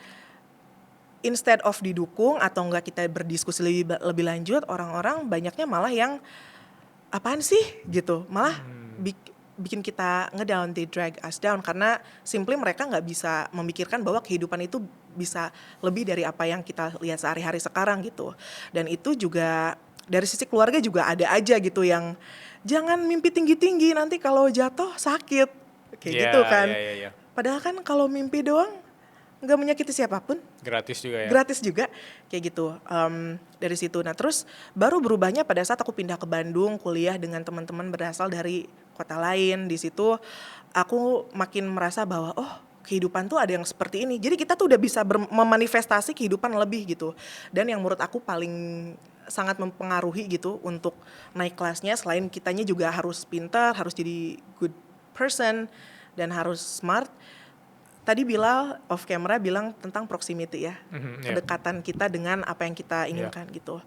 instead of didukung atau enggak kita berdiskusi lebih lanjut, orang-orang banyaknya malah yang apaan sih gitu, malah bikin kita ngedown, they drag us down karena simply mereka nggak bisa memikirkan bahwa kehidupan itu bisa lebih dari apa yang kita lihat sehari-hari sekarang gitu. Dan itu juga dari sisi keluarga juga ada aja gitu yang jangan mimpi tinggi-tinggi nanti kalau jatuh sakit kayak gitu kan. Padahal kan kalau mimpi doang nggak menyakiti siapapun, gratis juga ya, gratis juga kayak gitu. Dari situ nah terus baru berubahnya pada saat aku pindah ke Bandung kuliah dengan teman-teman berasal dari kota lain. Di situ aku makin merasa bahwa oh kehidupan tuh ada yang seperti ini, jadi kita tuh udah bisa memanifestasi kehidupan lebih gitu. Dan yang menurut aku paling sangat mempengaruhi gitu untuk naik kelasnya, selain kitanya juga harus pintar, harus jadi good person dan harus smart. Tadi Bilal off camera bilang tentang proximity ya, kedekatan kita dengan apa yang kita inginkan gitu.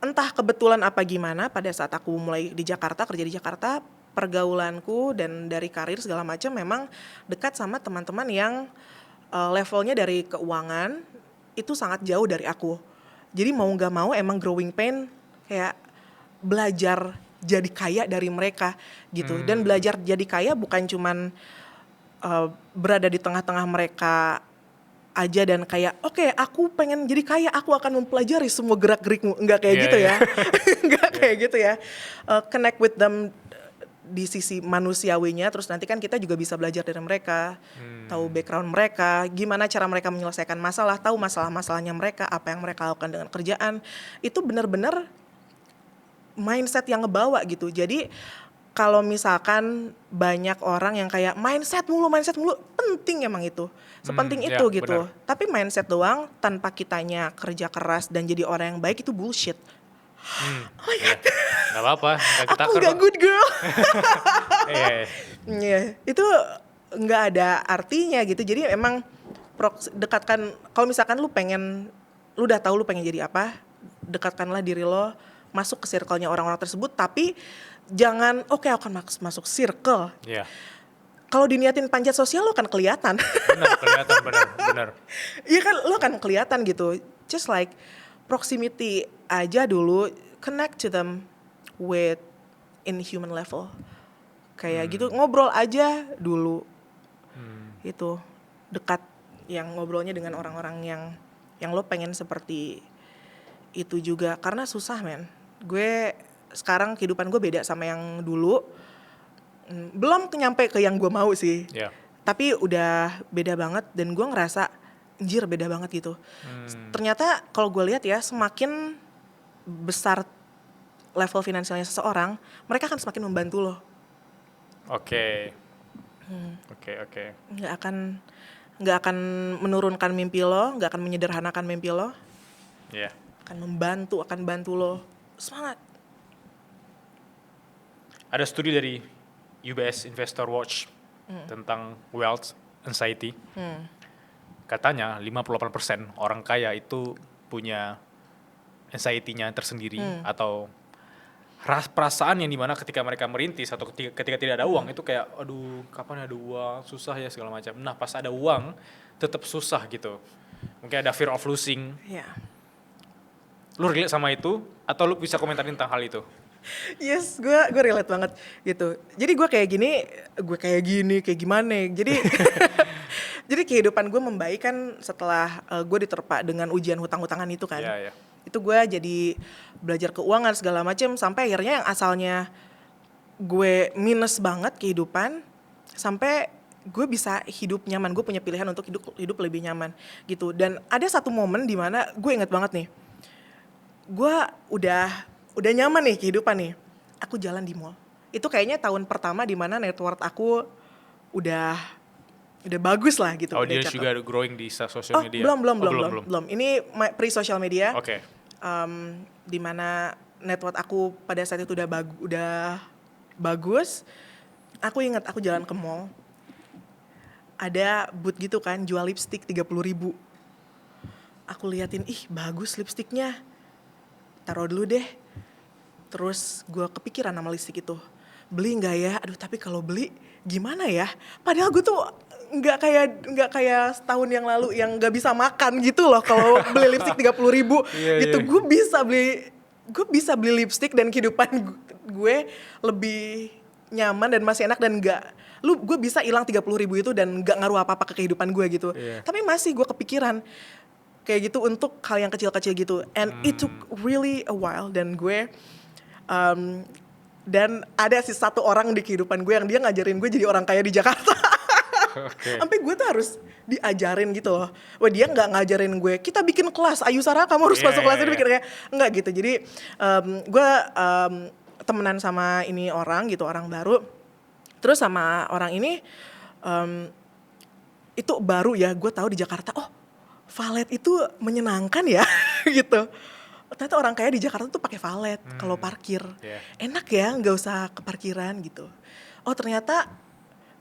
Entah kebetulan apa gimana, pada saat aku mulai di Jakarta, kerja di Jakarta, pergaulanku dan dari karir segala macam memang dekat sama teman-teman yang levelnya dari keuangan itu sangat jauh dari aku. Jadi mau nggak mau emang growing pain kayak belajar jadi kaya dari mereka gitu. Dan belajar jadi kaya bukan cuman berada di tengah-tengah mereka aja dan kayak oke, aku pengen jadi kaya, aku akan mempelajari semua gerak-gerikmu. Enggak kayak Iya, gitu iya. ya. Enggak kayak gitu ya. Connect with them di sisi manusiawinya, terus nanti kan kita juga bisa belajar dari mereka, tahu background mereka, gimana cara mereka menyelesaikan masalah, tahu masalah-masalahnya mereka, apa yang mereka lakukan dengan kerjaan. Itu benar-benar mindset yang ngebawa gitu. Jadi kalau misalkan banyak orang yang kayak mindset mulu, penting emang itu. Sepenting Ya, itu gitu. benar. Tapi mindset doang tanpa kitanya kerja keras dan jadi orang yang baik itu bullshit. Iya. Nggak apa-apa, nggak Aku ketakar nggak kok. good girl. Iya, iya. Iya, itu nggak ada artinya gitu. Jadi emang dekatkan, kalau misalkan lu udah tahu lu pengen jadi apa, dekatkanlah diri lo, masuk ke circle-nya orang-orang tersebut, tapi jangan oke aku akan masuk circle. Iya. Kalau diniatin panjat sosial lo kan kelihatan. Benar, kelihatan benar. Iya kan lo kan kelihatan gitu. Just like proximity aja dulu, connect to them with in human level. Kayak gitu, ngobrol aja dulu. Itu dekat yang ngobrolnya dengan orang-orang yang lo pengen seperti itu juga, karena susah men. Gue sekarang kehidupan gue beda sama yang dulu. Belum nyampe ke yang gue mau sih. Iya. Tapi udah beda banget dan gue ngerasa anjir beda banget gitu. Ternyata kalau gue lihat ya, semakin besar level finansialnya seseorang, mereka akan semakin membantu lo. Oke. Nggak akan menurunkan mimpi lo, nggak akan menyederhanakan mimpi lo, Iya. akan bantu lo. Semangat. Ada studi dari UBS Investor Watch tentang wealth anxiety. Katanya 58% orang kaya itu punya anxiety-nya tersendiri atau perasaan yang dimana ketika mereka merintis atau ketika tidak ada uang itu kayak aduh kapan ada uang, susah ya segala macam. Nah pas ada uang tetap susah gitu. Mungkin ada fear of losing. Ya. Lu relate sama itu atau lu bisa komentarin tentang hal itu? Yes, gue relate banget gitu. Jadi gue kayak gini, kayak gimana? Jadi jadi kehidupan gue membaik kan setelah gue diterpa dengan ujian hutang-hutangan itu kan. Iya, iya. Itu gue jadi belajar keuangan segala macam sampai akhirnya yang asalnya gue minus banget kehidupan sampai gue bisa hidup nyaman. Gue punya pilihan untuk hidup lebih nyaman gitu. Dan ada satu momen di mana gue inget banget nih. Gue udah nyaman nih kehidupan nih. Aku jalan di mall. Itu kayaknya tahun pertama di mana net worth aku udah bagus lah gitu. Audience juga growing di sosial media. Belum. Ini pre-social media. Oke. Di mana net worth aku pada saat itu udah bagus. Aku ingat aku jalan ke mall. Ada booth gitu kan, jual lipstick 30.000. Aku liatin, ih bagus lipstiknya. Taruh dulu deh. Terus gue kepikiran sama lipstick itu. Beli nggak ya? Aduh tapi kalau beli gimana ya? Padahal gue tuh nggak kayak setahun yang lalu yang nggak bisa makan gitu loh kalau beli lipstick 30.000 gitu. Iya. Gue bisa beli lipstick dan kehidupan gue lebih nyaman dan masih enak dan gue bisa hilang 30.000 itu dan nggak ngaruh apa-apa ke kehidupan gue gitu. Iya. Tapi masih gue kepikiran kayak gitu untuk hal yang kecil-kecil gitu. And it took really a while dan gue dan ada sih satu orang di kehidupan gue yang dia ngajarin gue jadi orang kaya di Jakarta. Oke. Sampai gue tuh harus diajarin gitu loh. Wah dia nggak ngajarin gue, kita bikin kelas, Ayu Sarah kamu harus masuk kelas ini, bikin kayak nggak gitu. Jadi gue temenan sama ini orang gitu, orang baru. Terus sama orang ini itu baru ya, gue tahu di Jakarta, oh valet itu menyenangkan ya gitu. Ternyata orang kaya di Jakarta tuh pakai valet kalau parkir. Yeah. Enak ya, nggak usah ke parkiran gitu. Oh ternyata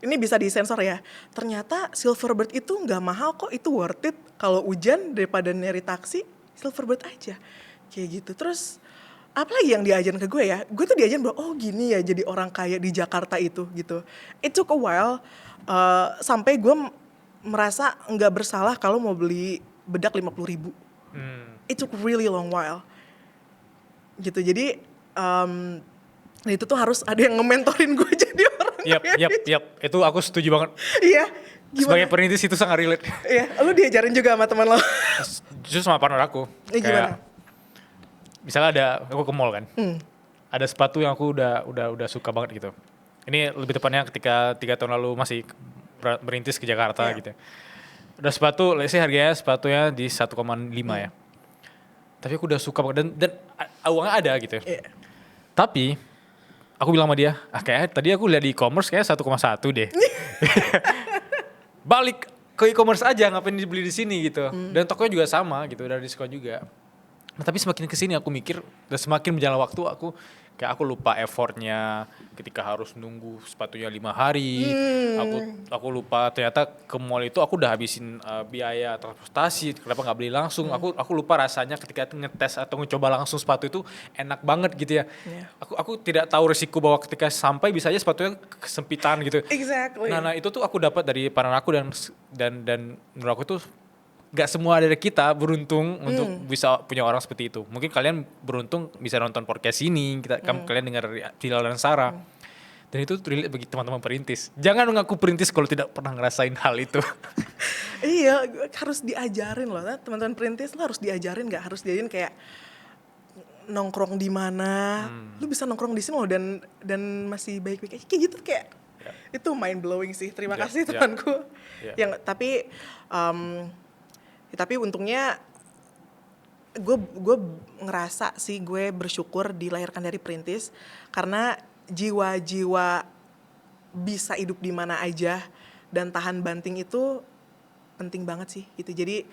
ini bisa disensor ya. Ternyata Silverbird itu nggak mahal kok, itu worth it. Kalau hujan daripada nyari taksi, Silverbird aja. Kayak gitu. Terus apa lagi yang diajarin ke gue ya? Gue tuh diajarin bahwa oh gini ya jadi orang kaya di Jakarta itu gitu. It took a while sampai gue merasa nggak bersalah kalau mau beli bedak 50.000. It took really long while gitu. Jadi itu tuh harus ada yang nge-mentorin gue jadi orang Yap. Itu aku setuju banget. Iya, Sebagai gimana? perintis itu sangat relate. Iya, lu diajarin juga sama teman lo. Justru sama partner aku. Gimana? Misalnya aku ke mall kan. Ada sepatu yang aku udah suka banget gitu. Ini lebih tepatnya ketika 3 tahun lalu masih merintis ke Jakarta Iya. gitu. Ada sepatu, let's say harganya sepatunya di 1,5 ya. Tapi aku udah suka banget dan uangnya ada gitu. Iya. Tapi aku bilang sama dia, kayak tadi aku lihat di e-commerce kayak 1,1 deh. Balik ke e-commerce aja, ngapain dibeli di sini gitu. Dan tokonya juga sama gitu, dari diskon juga. Nah, tapi semakin kesini aku mikir, dan semakin berjalan waktu aku lupa effortnya ketika harus nunggu sepatunya 5 hari. Aku lupa ternyata ke mall itu aku udah habisin biaya transportasi. Kenapa nggak beli langsung? Aku lupa rasanya ketika ngetes atau ngecoba langsung sepatu itu enak banget gitu ya. Yeah. Aku tidak tahu risiko bahwa ketika sampai bisa aja sepatunya kesempitan gitu. Exactly. Nah itu tuh aku dapat dari partner aku dan menurut aku tuh gak semua dari kita beruntung untuk bisa punya orang seperti itu. Mungkin kalian beruntung bisa nonton podcast ini, kalian dengar Hilal dan Sarah. Dan itu relate bagi teman-teman perintis. Jangan mengaku perintis kalau tidak pernah ngerasain hal itu. Iya, harus diajarin loh. Nah, teman-teman perintis lo harus diajarin, nggak harus diajarin kayak nongkrong di mana. Lu bisa nongkrong di sini loh dan masih baik-baik aja. Kayak gitu kayak itu mind blowing sih. Terima kasih temanku. Yang tapi untungnya gue ngerasa sih gue bersyukur dilahirkan dari perintis karena jiwa-jiwa bisa hidup di mana aja dan tahan banting itu penting banget sih gitu. Jadi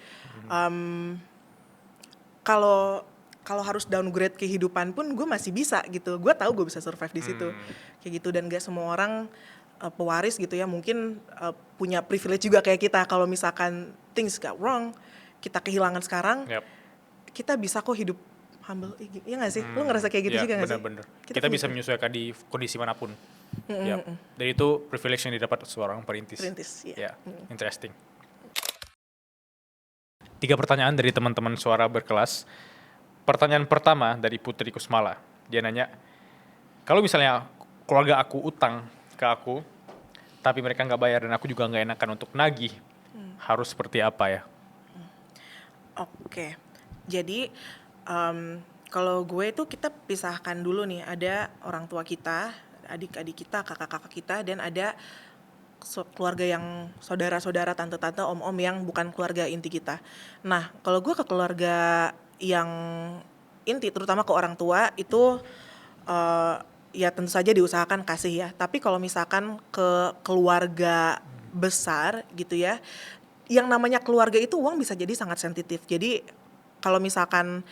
kalau harus downgrade kehidupan pun gue masih bisa gitu. Gue tahu gue bisa survive di situ kayak gitu. Dan gak semua orang pewaris gitu ya mungkin punya privilege juga kayak kita. Kalau misalkan things got wrong, kita kehilangan sekarang, kita bisa kok hidup humble, ya nggak sih? Lo ngerasa kayak gitu juga nggak sih? Bener-bener. Kita bisa menyesuaikan di kondisi manapun. Dan itu privilege yang didapat seorang perintis. Ya. Interesting. 3 pertanyaan dari teman-teman suara berkelas. Pertanyaan pertama dari Putri Kusmala. Dia nanya, kalau misalnya keluarga aku utang ke aku, tapi mereka nggak bayar dan aku juga nggak enakan untuk nagih, harus seperti apa ya? Oke, jadi kalau gue itu kita pisahkan dulu nih, ada orang tua kita, adik-adik kita, kakak-kakak kita, dan ada keluarga yang saudara-saudara, tante-tante, om-om yang bukan keluarga inti kita. Nah, kalau gue ke keluarga yang inti, terutama ke orang tua, itu ya tentu saja diusahakan kasih ya. Tapi kalau misalkan ke keluarga besar gitu ya, yang namanya keluarga itu uang bisa jadi sangat sensitif. Jadi kalau misalkan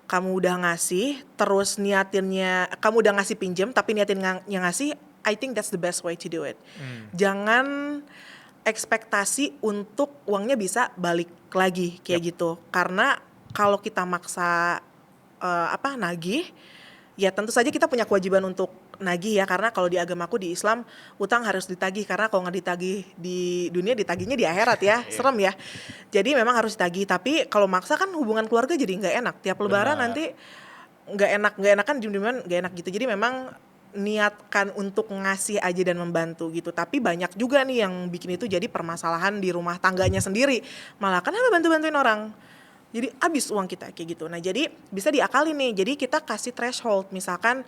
kamu udah ngasih, terus niatinnya, kamu udah ngasih pinjem, tapi niatin yang ngasih, I think that's the best way to do it. Jangan ekspektasi untuk uangnya bisa balik lagi kayak gitu. Karena kalau kita maksa nagih, ya tentu saja kita punya kewajiban untuk nagih ya, karena kalau di agamaku di Islam utang harus ditagih, karena kalau nggak ditagih di dunia, ditagihnya di akhirat ya. Serem ya. Jadi memang harus ditagih, tapi kalau maksa kan hubungan keluarga jadi nggak enak. Tiap lebaran nanti nggak enakan diem-dieman nggak enak gitu. Jadi memang niatkan untuk ngasih aja dan membantu gitu. Tapi banyak juga nih yang bikin itu jadi permasalahan di rumah tangganya sendiri. Malah kenapa bantu-bantuin orang? Jadi habis uang kita kayak gitu. Nah jadi bisa diakali nih. Jadi kita kasih threshold. Misalkan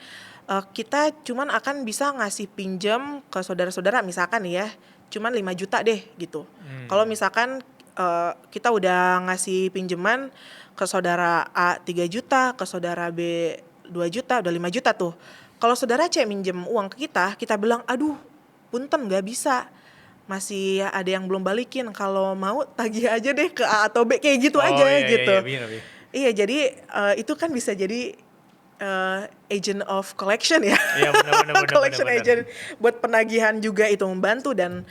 kita cuman akan bisa ngasih pinjam ke saudara-saudara misalkan ya, cuman 5 juta deh gitu. Kalau misalkan kita udah ngasih pinjaman ke saudara A 3 juta, ke saudara B 2 juta, udah 5 juta tuh. Kalau saudara C minjem uang ke kita bilang, aduh punten gak bisa, masih ada yang belum balikin, kalau mau tagih aja deh ke A atau B kayak gitu aja gitu. Iya, jadi itu kan bisa jadi agent of collection ya. Iya benar. Collection agent buat penagihan juga itu membantu, dan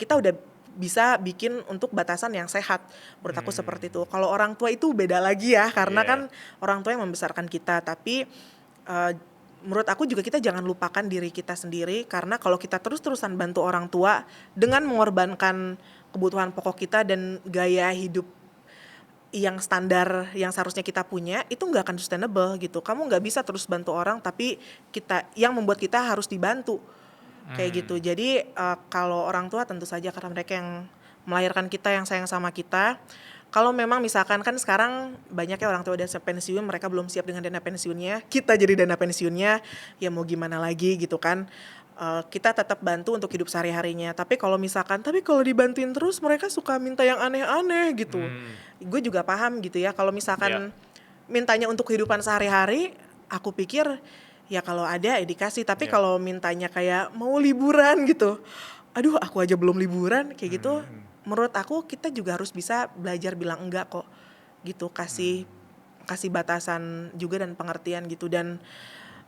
kita udah bisa bikin untuk batasan yang sehat. Menurut aku seperti itu. Kalau orang tua itu beda lagi ya, karena kan orang tua yang membesarkan kita, tapi menurut aku juga kita jangan lupakan diri kita sendiri, karena kalau kita terus-terusan bantu orang tua dengan mengorbankan kebutuhan pokok kita dan gaya hidup yang standar yang seharusnya kita punya itu nggak akan sustainable gitu. Kamu nggak bisa terus bantu orang tapi yang membuat kita harus dibantu kayak gitu. Jadi kalau orang tua tentu saja karena mereka yang melahirkan kita, yang sayang sama kita. Kalau memang misalkan kan sekarang banyak ya orang tua udah pensiun, mereka belum siap dengan dana pensiunnya, kita jadi dana pensiunnya, ya mau gimana lagi gitu kan. Kita tetap bantu untuk hidup sehari-harinya. Tapi kalau dibantuin terus mereka suka minta yang aneh-aneh gitu. Gue juga paham gitu ya. Kalau misalkan mintanya untuk kehidupan sehari-hari, aku pikir ya kalau ada ya dikasih. Tapi kalau mintanya kayak mau liburan gitu, aduh aku aja belum liburan kayak gitu. Menurut aku kita juga harus bisa belajar bilang enggak kok gitu. Kasih batasan juga dan pengertian gitu. Dan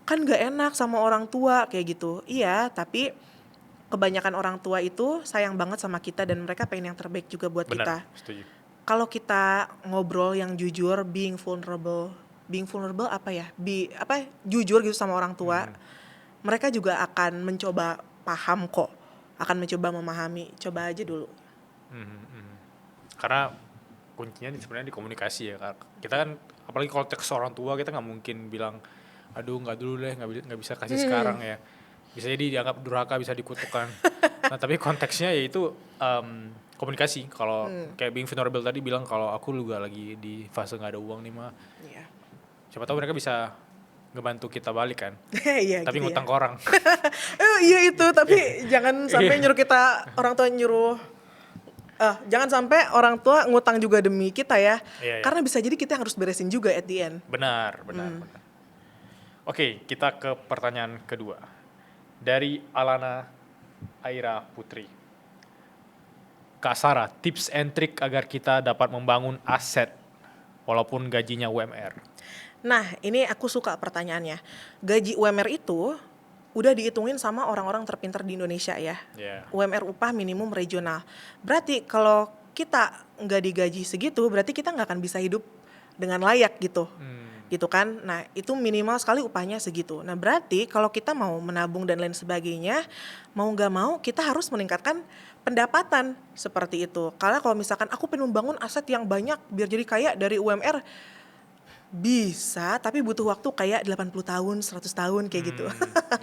kan gak enak sama orang tua kayak gitu. Iya, tapi kebanyakan orang tua itu sayang banget sama kita dan mereka pengen yang terbaik juga buat kita. Benar, setuju. Kalau kita ngobrol yang jujur, being vulnerable apa ya? Jujur gitu sama orang tua, mereka juga akan mencoba paham kok, akan mencoba memahami. Coba aja dulu. Karena kuncinya sebenarnya di komunikasi ya. Kita kan apalagi konteks orang tua kita nggak mungkin bilang aduh nggak dulu deh, nggak bisa kasih sekarang ya, bisa jadi dianggap durhaka, bisa dikutukan. Nah tapi konteksnya yaitu komunikasi. Kalau kayak being vulnerable tadi bilang kalau aku juga lagi di fase nggak ada uang nih mah, siapa tahu mereka bisa ngebantu kita balik kan. Iya, Tapi gitu ngutang ya. ke orang. Iya itu, tapi jangan sampai nyuruh kita jangan sampai orang tua ngutang juga demi kita ya. Iya. Karena bisa jadi kita yang harus beresin juga at the end. Benar. Oke, kita ke pertanyaan kedua. Dari Alana Aira Putri. Kak Sarah, tips and trick agar kita dapat membangun aset walaupun gajinya UMR. Nah, ini aku suka pertanyaannya. Gaji UMR itu udah dihitungin sama orang-orang terpintar di Indonesia ya. UMR upah minimum regional. Berarti kalau kita nggak digaji segitu, berarti kita nggak akan bisa hidup dengan layak gitu. Gitu kan. Nah, itu minimal sekali upahnya segitu. Nah, berarti kalau kita mau menabung dan lain sebagainya, mau nggak mau kita harus meningkatkan pendapatan seperti itu. Karena kalau misalkan aku pengen membangun aset yang banyak biar jadi kaya dari UMR, bisa, tapi butuh waktu kayak 80 tahun, 100 tahun kayak gitu.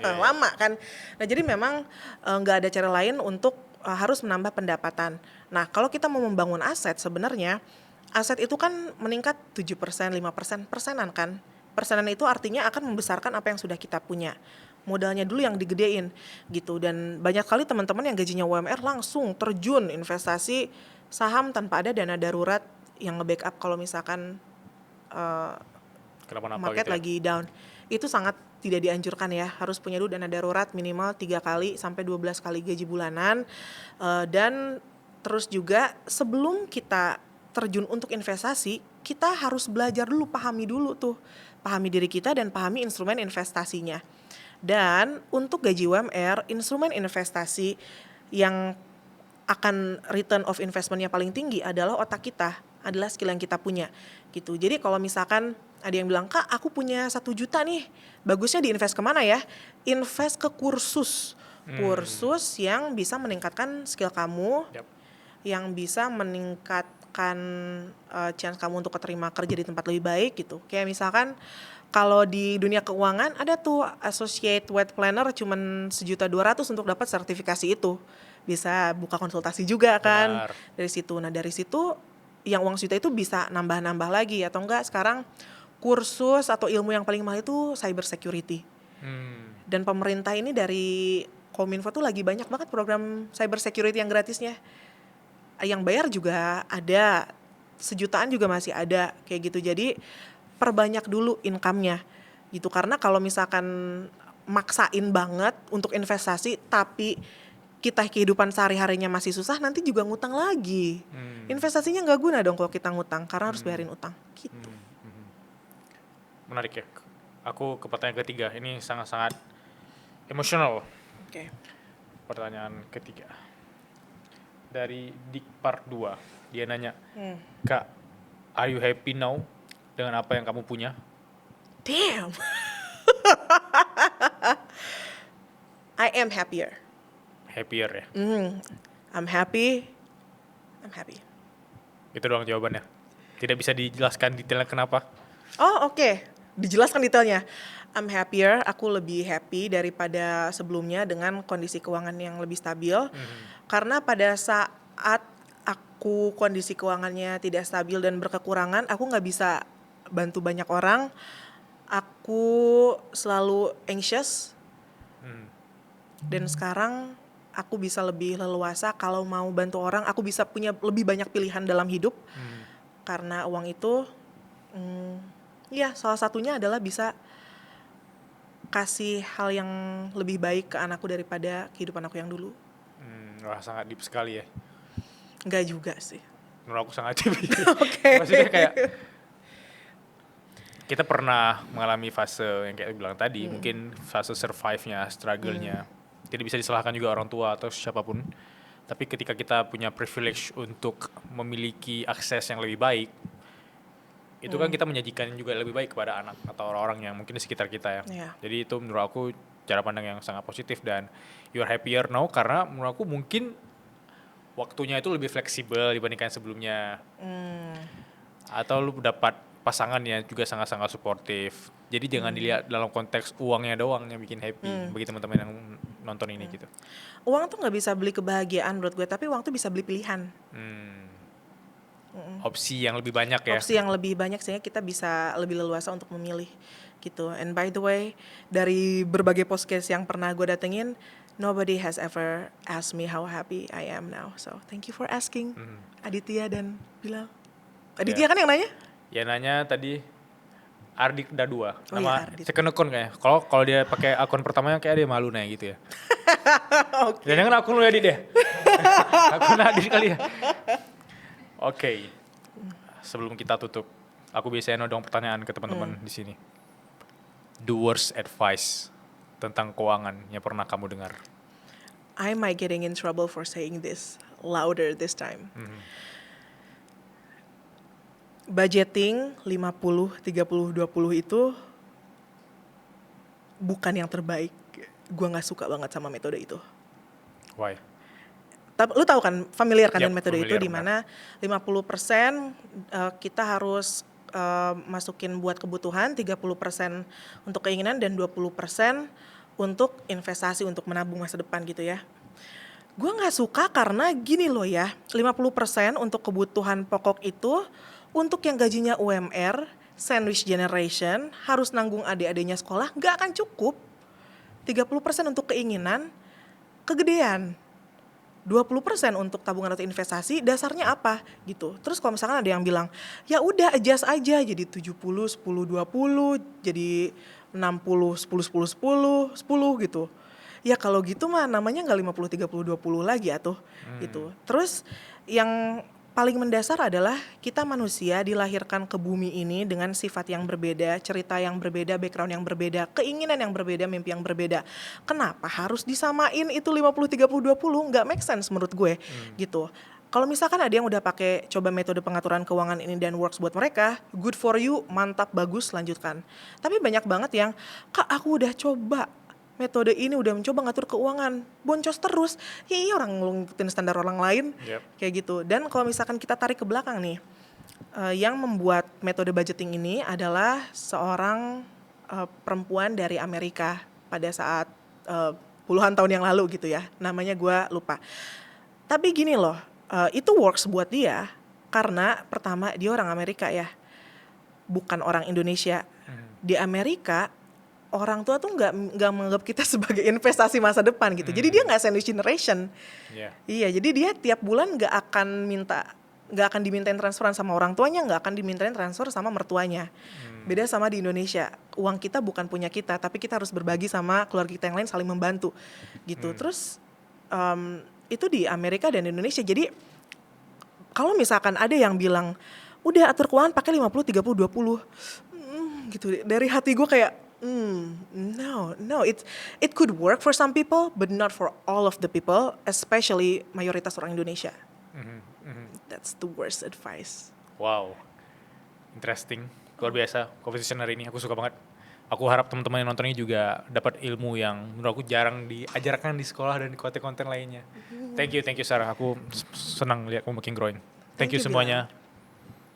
Lama kan. Nah, jadi memang nggak ada cara lain untuk harus menambah pendapatan. Nah, kalau kita mau membangun aset sebenarnya, aset itu kan meningkat 7%, 5%, persenan kan. Persenan itu artinya akan membesarkan apa yang sudah kita punya. Modalnya dulu yang digedein gitu. Dan banyak kali teman-teman yang gajinya UMR langsung terjun investasi saham tanpa ada dana darurat yang nge-backup kalau misalkan market gitu ya? lagi down. Itu sangat tidak dianjurkan ya. Harus punya dulu dana darurat minimal 3 kali sampai 12 kali gaji bulanan. Dan terus juga sebelum kita terjun untuk investasi, kita harus belajar dulu, pahami diri kita dan pahami instrumen investasinya. Dan untuk gaji UMR, instrumen investasi yang akan return of investment-nya paling tinggi adalah otak kita, adalah skill yang kita punya gitu. Jadi kalau misalkan ada yang bilang, Kak aku punya 1 juta nih, bagusnya diinvest kemana ya? Invest ke kursus yang bisa meningkatkan skill kamu, yang bisa meningkatkan chance kamu untuk keterima kerja di tempat lebih baik gitu. Kayak misalkan kalau di dunia keuangan ada tuh associate wealth planner cuman 1.200.000 untuk dapat sertifikasi itu. Bisa buka konsultasi juga kan. Benar. Dari situ. Nah, dari situ yang uang 1 juta itu bisa nambah-nambah lagi atau enggak sekarang kursus atau ilmu yang paling mahal itu cyber security. Dan pemerintah ini dari Kominfo tuh lagi banyak banget program cyber security yang gratisnya. Yang bayar juga ada, 1 jutaan juga masih ada kayak gitu. Jadi perbanyak dulu income-nya gitu. Karena kalau misalkan maksain banget untuk investasi tapi kita kehidupan sehari-harinya masih susah, nanti juga ngutang lagi. Investasinya nggak guna dong kalau kita ngutang karena harus bayarin utang gitu. Menarik ya. Aku ke pertanyaan ketiga. Ini sangat-sangat emosional. Oke. Pertanyaan ketiga. Dari Dik Part 2. Dia nanya, Kak, are you happy now dengan apa yang kamu punya? Damn. I am happier. Happier ya? I'm happy. Itu doang jawabannya? Tidak bisa dijelaskan detailnya kenapa? Oh oke, dijelaskan detailnya. I'm happier, aku lebih happy daripada sebelumnya dengan kondisi keuangan yang lebih stabil. Karena pada saat aku kondisi keuangannya tidak stabil dan berkekurangan, aku nggak bisa bantu banyak orang. Aku selalu anxious. Dan sekarang aku bisa lebih leluasa kalau mau bantu orang, aku bisa punya lebih banyak pilihan dalam hidup. Karena uang itu, ya salah satunya adalah bisa kasih hal yang lebih baik ke anakku daripada kehidupan aku yang dulu. Wah, sangat deep sekali ya. Enggak juga sih. Menurut aku sangat deep. Oke. Maksudnya kayak kita pernah mengalami fase yang kayak bilang tadi, mungkin fase survive-nya, struggle-nya. Tidak bisa disalahkan juga orang tua atau siapapun. Tapi ketika kita punya privilege untuk memiliki akses yang lebih baik, itu kan kita menyajikan juga lebih baik kepada anak atau orang-orang yang mungkin di sekitar kita ya. Iya. Jadi itu menurut aku cara pandang yang sangat positif, dan you're happier now karena menurut aku mungkin waktunya itu lebih fleksibel dibandingkan sebelumnya. Atau lu dapat pasangan yang juga sangat-sangat suportif. Jadi jangan dilihat dalam konteks uangnya doang yang bikin happy bagi teman-teman yang nonton ini gitu. Uang tuh nggak bisa beli kebahagiaan menurut gue, tapi uang tuh bisa beli pilihan. Opsi yang lebih banyak ya. Opsi yang lebih banyak sehingga kita bisa lebih leluasa untuk memilih gitu. And by the way, dari berbagai podcast yang pernah gue datengin, nobody has ever asked me how happy I am now. So thank you for asking, Aditya dan Bilal. Aditya kan yang nanya? Ya nanya tadi Ardik Dadua, Oh nama iya, Ardit. second account kayaknya. Kalau dia pakai akun pertamanya kayak dia malu nanya gitu ya. Oke. Jangan akun lu ya Dit deh. Akun Adit kali ya. Oke. Sebelum kita tutup, aku biasanya nodong pertanyaan ke teman-teman di sini. The worst advice tentang keuangan yang pernah kamu dengar. I might getting in trouble for saying this louder this time. Budgeting 50, 30, 20 itu bukan yang terbaik. Gua nggak suka banget sama metode itu. Why? Lu tahu kan, familiar kan Yap, dengan metode itu, familiar, di mana 50% kita harus masukin buat kebutuhan, 30% untuk keinginan, dan 20% untuk investasi, untuk menabung masa depan gitu ya. Gue nggak suka karena gini loh ya, 50% untuk kebutuhan pokok itu untuk yang gajinya UMR, sandwich generation, harus nanggung adik-adiknya sekolah, nggak akan cukup. 30% untuk keinginan, kegedean. 20% untuk tabungan atau investasi, dasarnya apa gitu. Terus kalau misalkan ada yang bilang, ya udah adjust aja jadi 70, 10, 20, jadi 60, 10, 10, 10, 10 gitu. Ya kalau gitu mah namanya nggak 50, 30, 20 lagi atuh gitu. Terus yang paling mendasar adalah kita manusia dilahirkan ke bumi ini dengan sifat yang berbeda, cerita yang berbeda, background yang berbeda, keinginan yang berbeda, mimpi yang berbeda. Kenapa harus disamain itu 50, 30, 20? Nggak make sense menurut gue gitu. Kalau misalkan ada yang udah pakai coba metode pengaturan keuangan ini dan works buat mereka, good for you, mantap, bagus, lanjutkan. Tapi banyak banget yang, Kak aku udah coba metode ini, udah mencoba ngatur keuangan, boncos terus. Ya iya, orang ngikutin standar orang lain. Yep. Kayak gitu. Dan kalau misalkan kita tarik ke belakang nih, yang membuat metode budgeting ini adalah seorang perempuan dari Amerika pada saat puluhan tahun yang lalu gitu ya. Namanya gue lupa. Tapi gini loh, itu works buat dia karena pertama dia orang Amerika ya, bukan orang Indonesia. Di Amerika orang tua tuh nggak menganggap kita sebagai investasi masa depan gitu. Jadi dia nggak sandwich generation. Iya, jadi dia tiap bulan nggak akan dimintain transferan sama orang tuanya, nggak akan dimintain transfer sama mertuanya. Beda sama di Indonesia, uang kita bukan punya kita, tapi kita harus berbagi sama keluarga kita yang lain, saling membantu gitu. Terus itu di Amerika dan Indonesia. Jadi kalau misalkan ada yang bilang udah atur keuangan pakai 50, 30, 20 gitu, dari hati gue kayak no, it could work for some people, but not for all of the people, especially mayoritas orang Indonesia. That's the worst advice. Wow, interesting, luar biasa conversation hari ini. Aku suka banget. Aku harap teman-teman yang nonton ini juga dapat ilmu yang menurut aku jarang diajarkan di sekolah dan di konten-konten lainnya. Thank you Sarah. Aku senang lihat kamu makin growing. Thank you Bila. semuanya.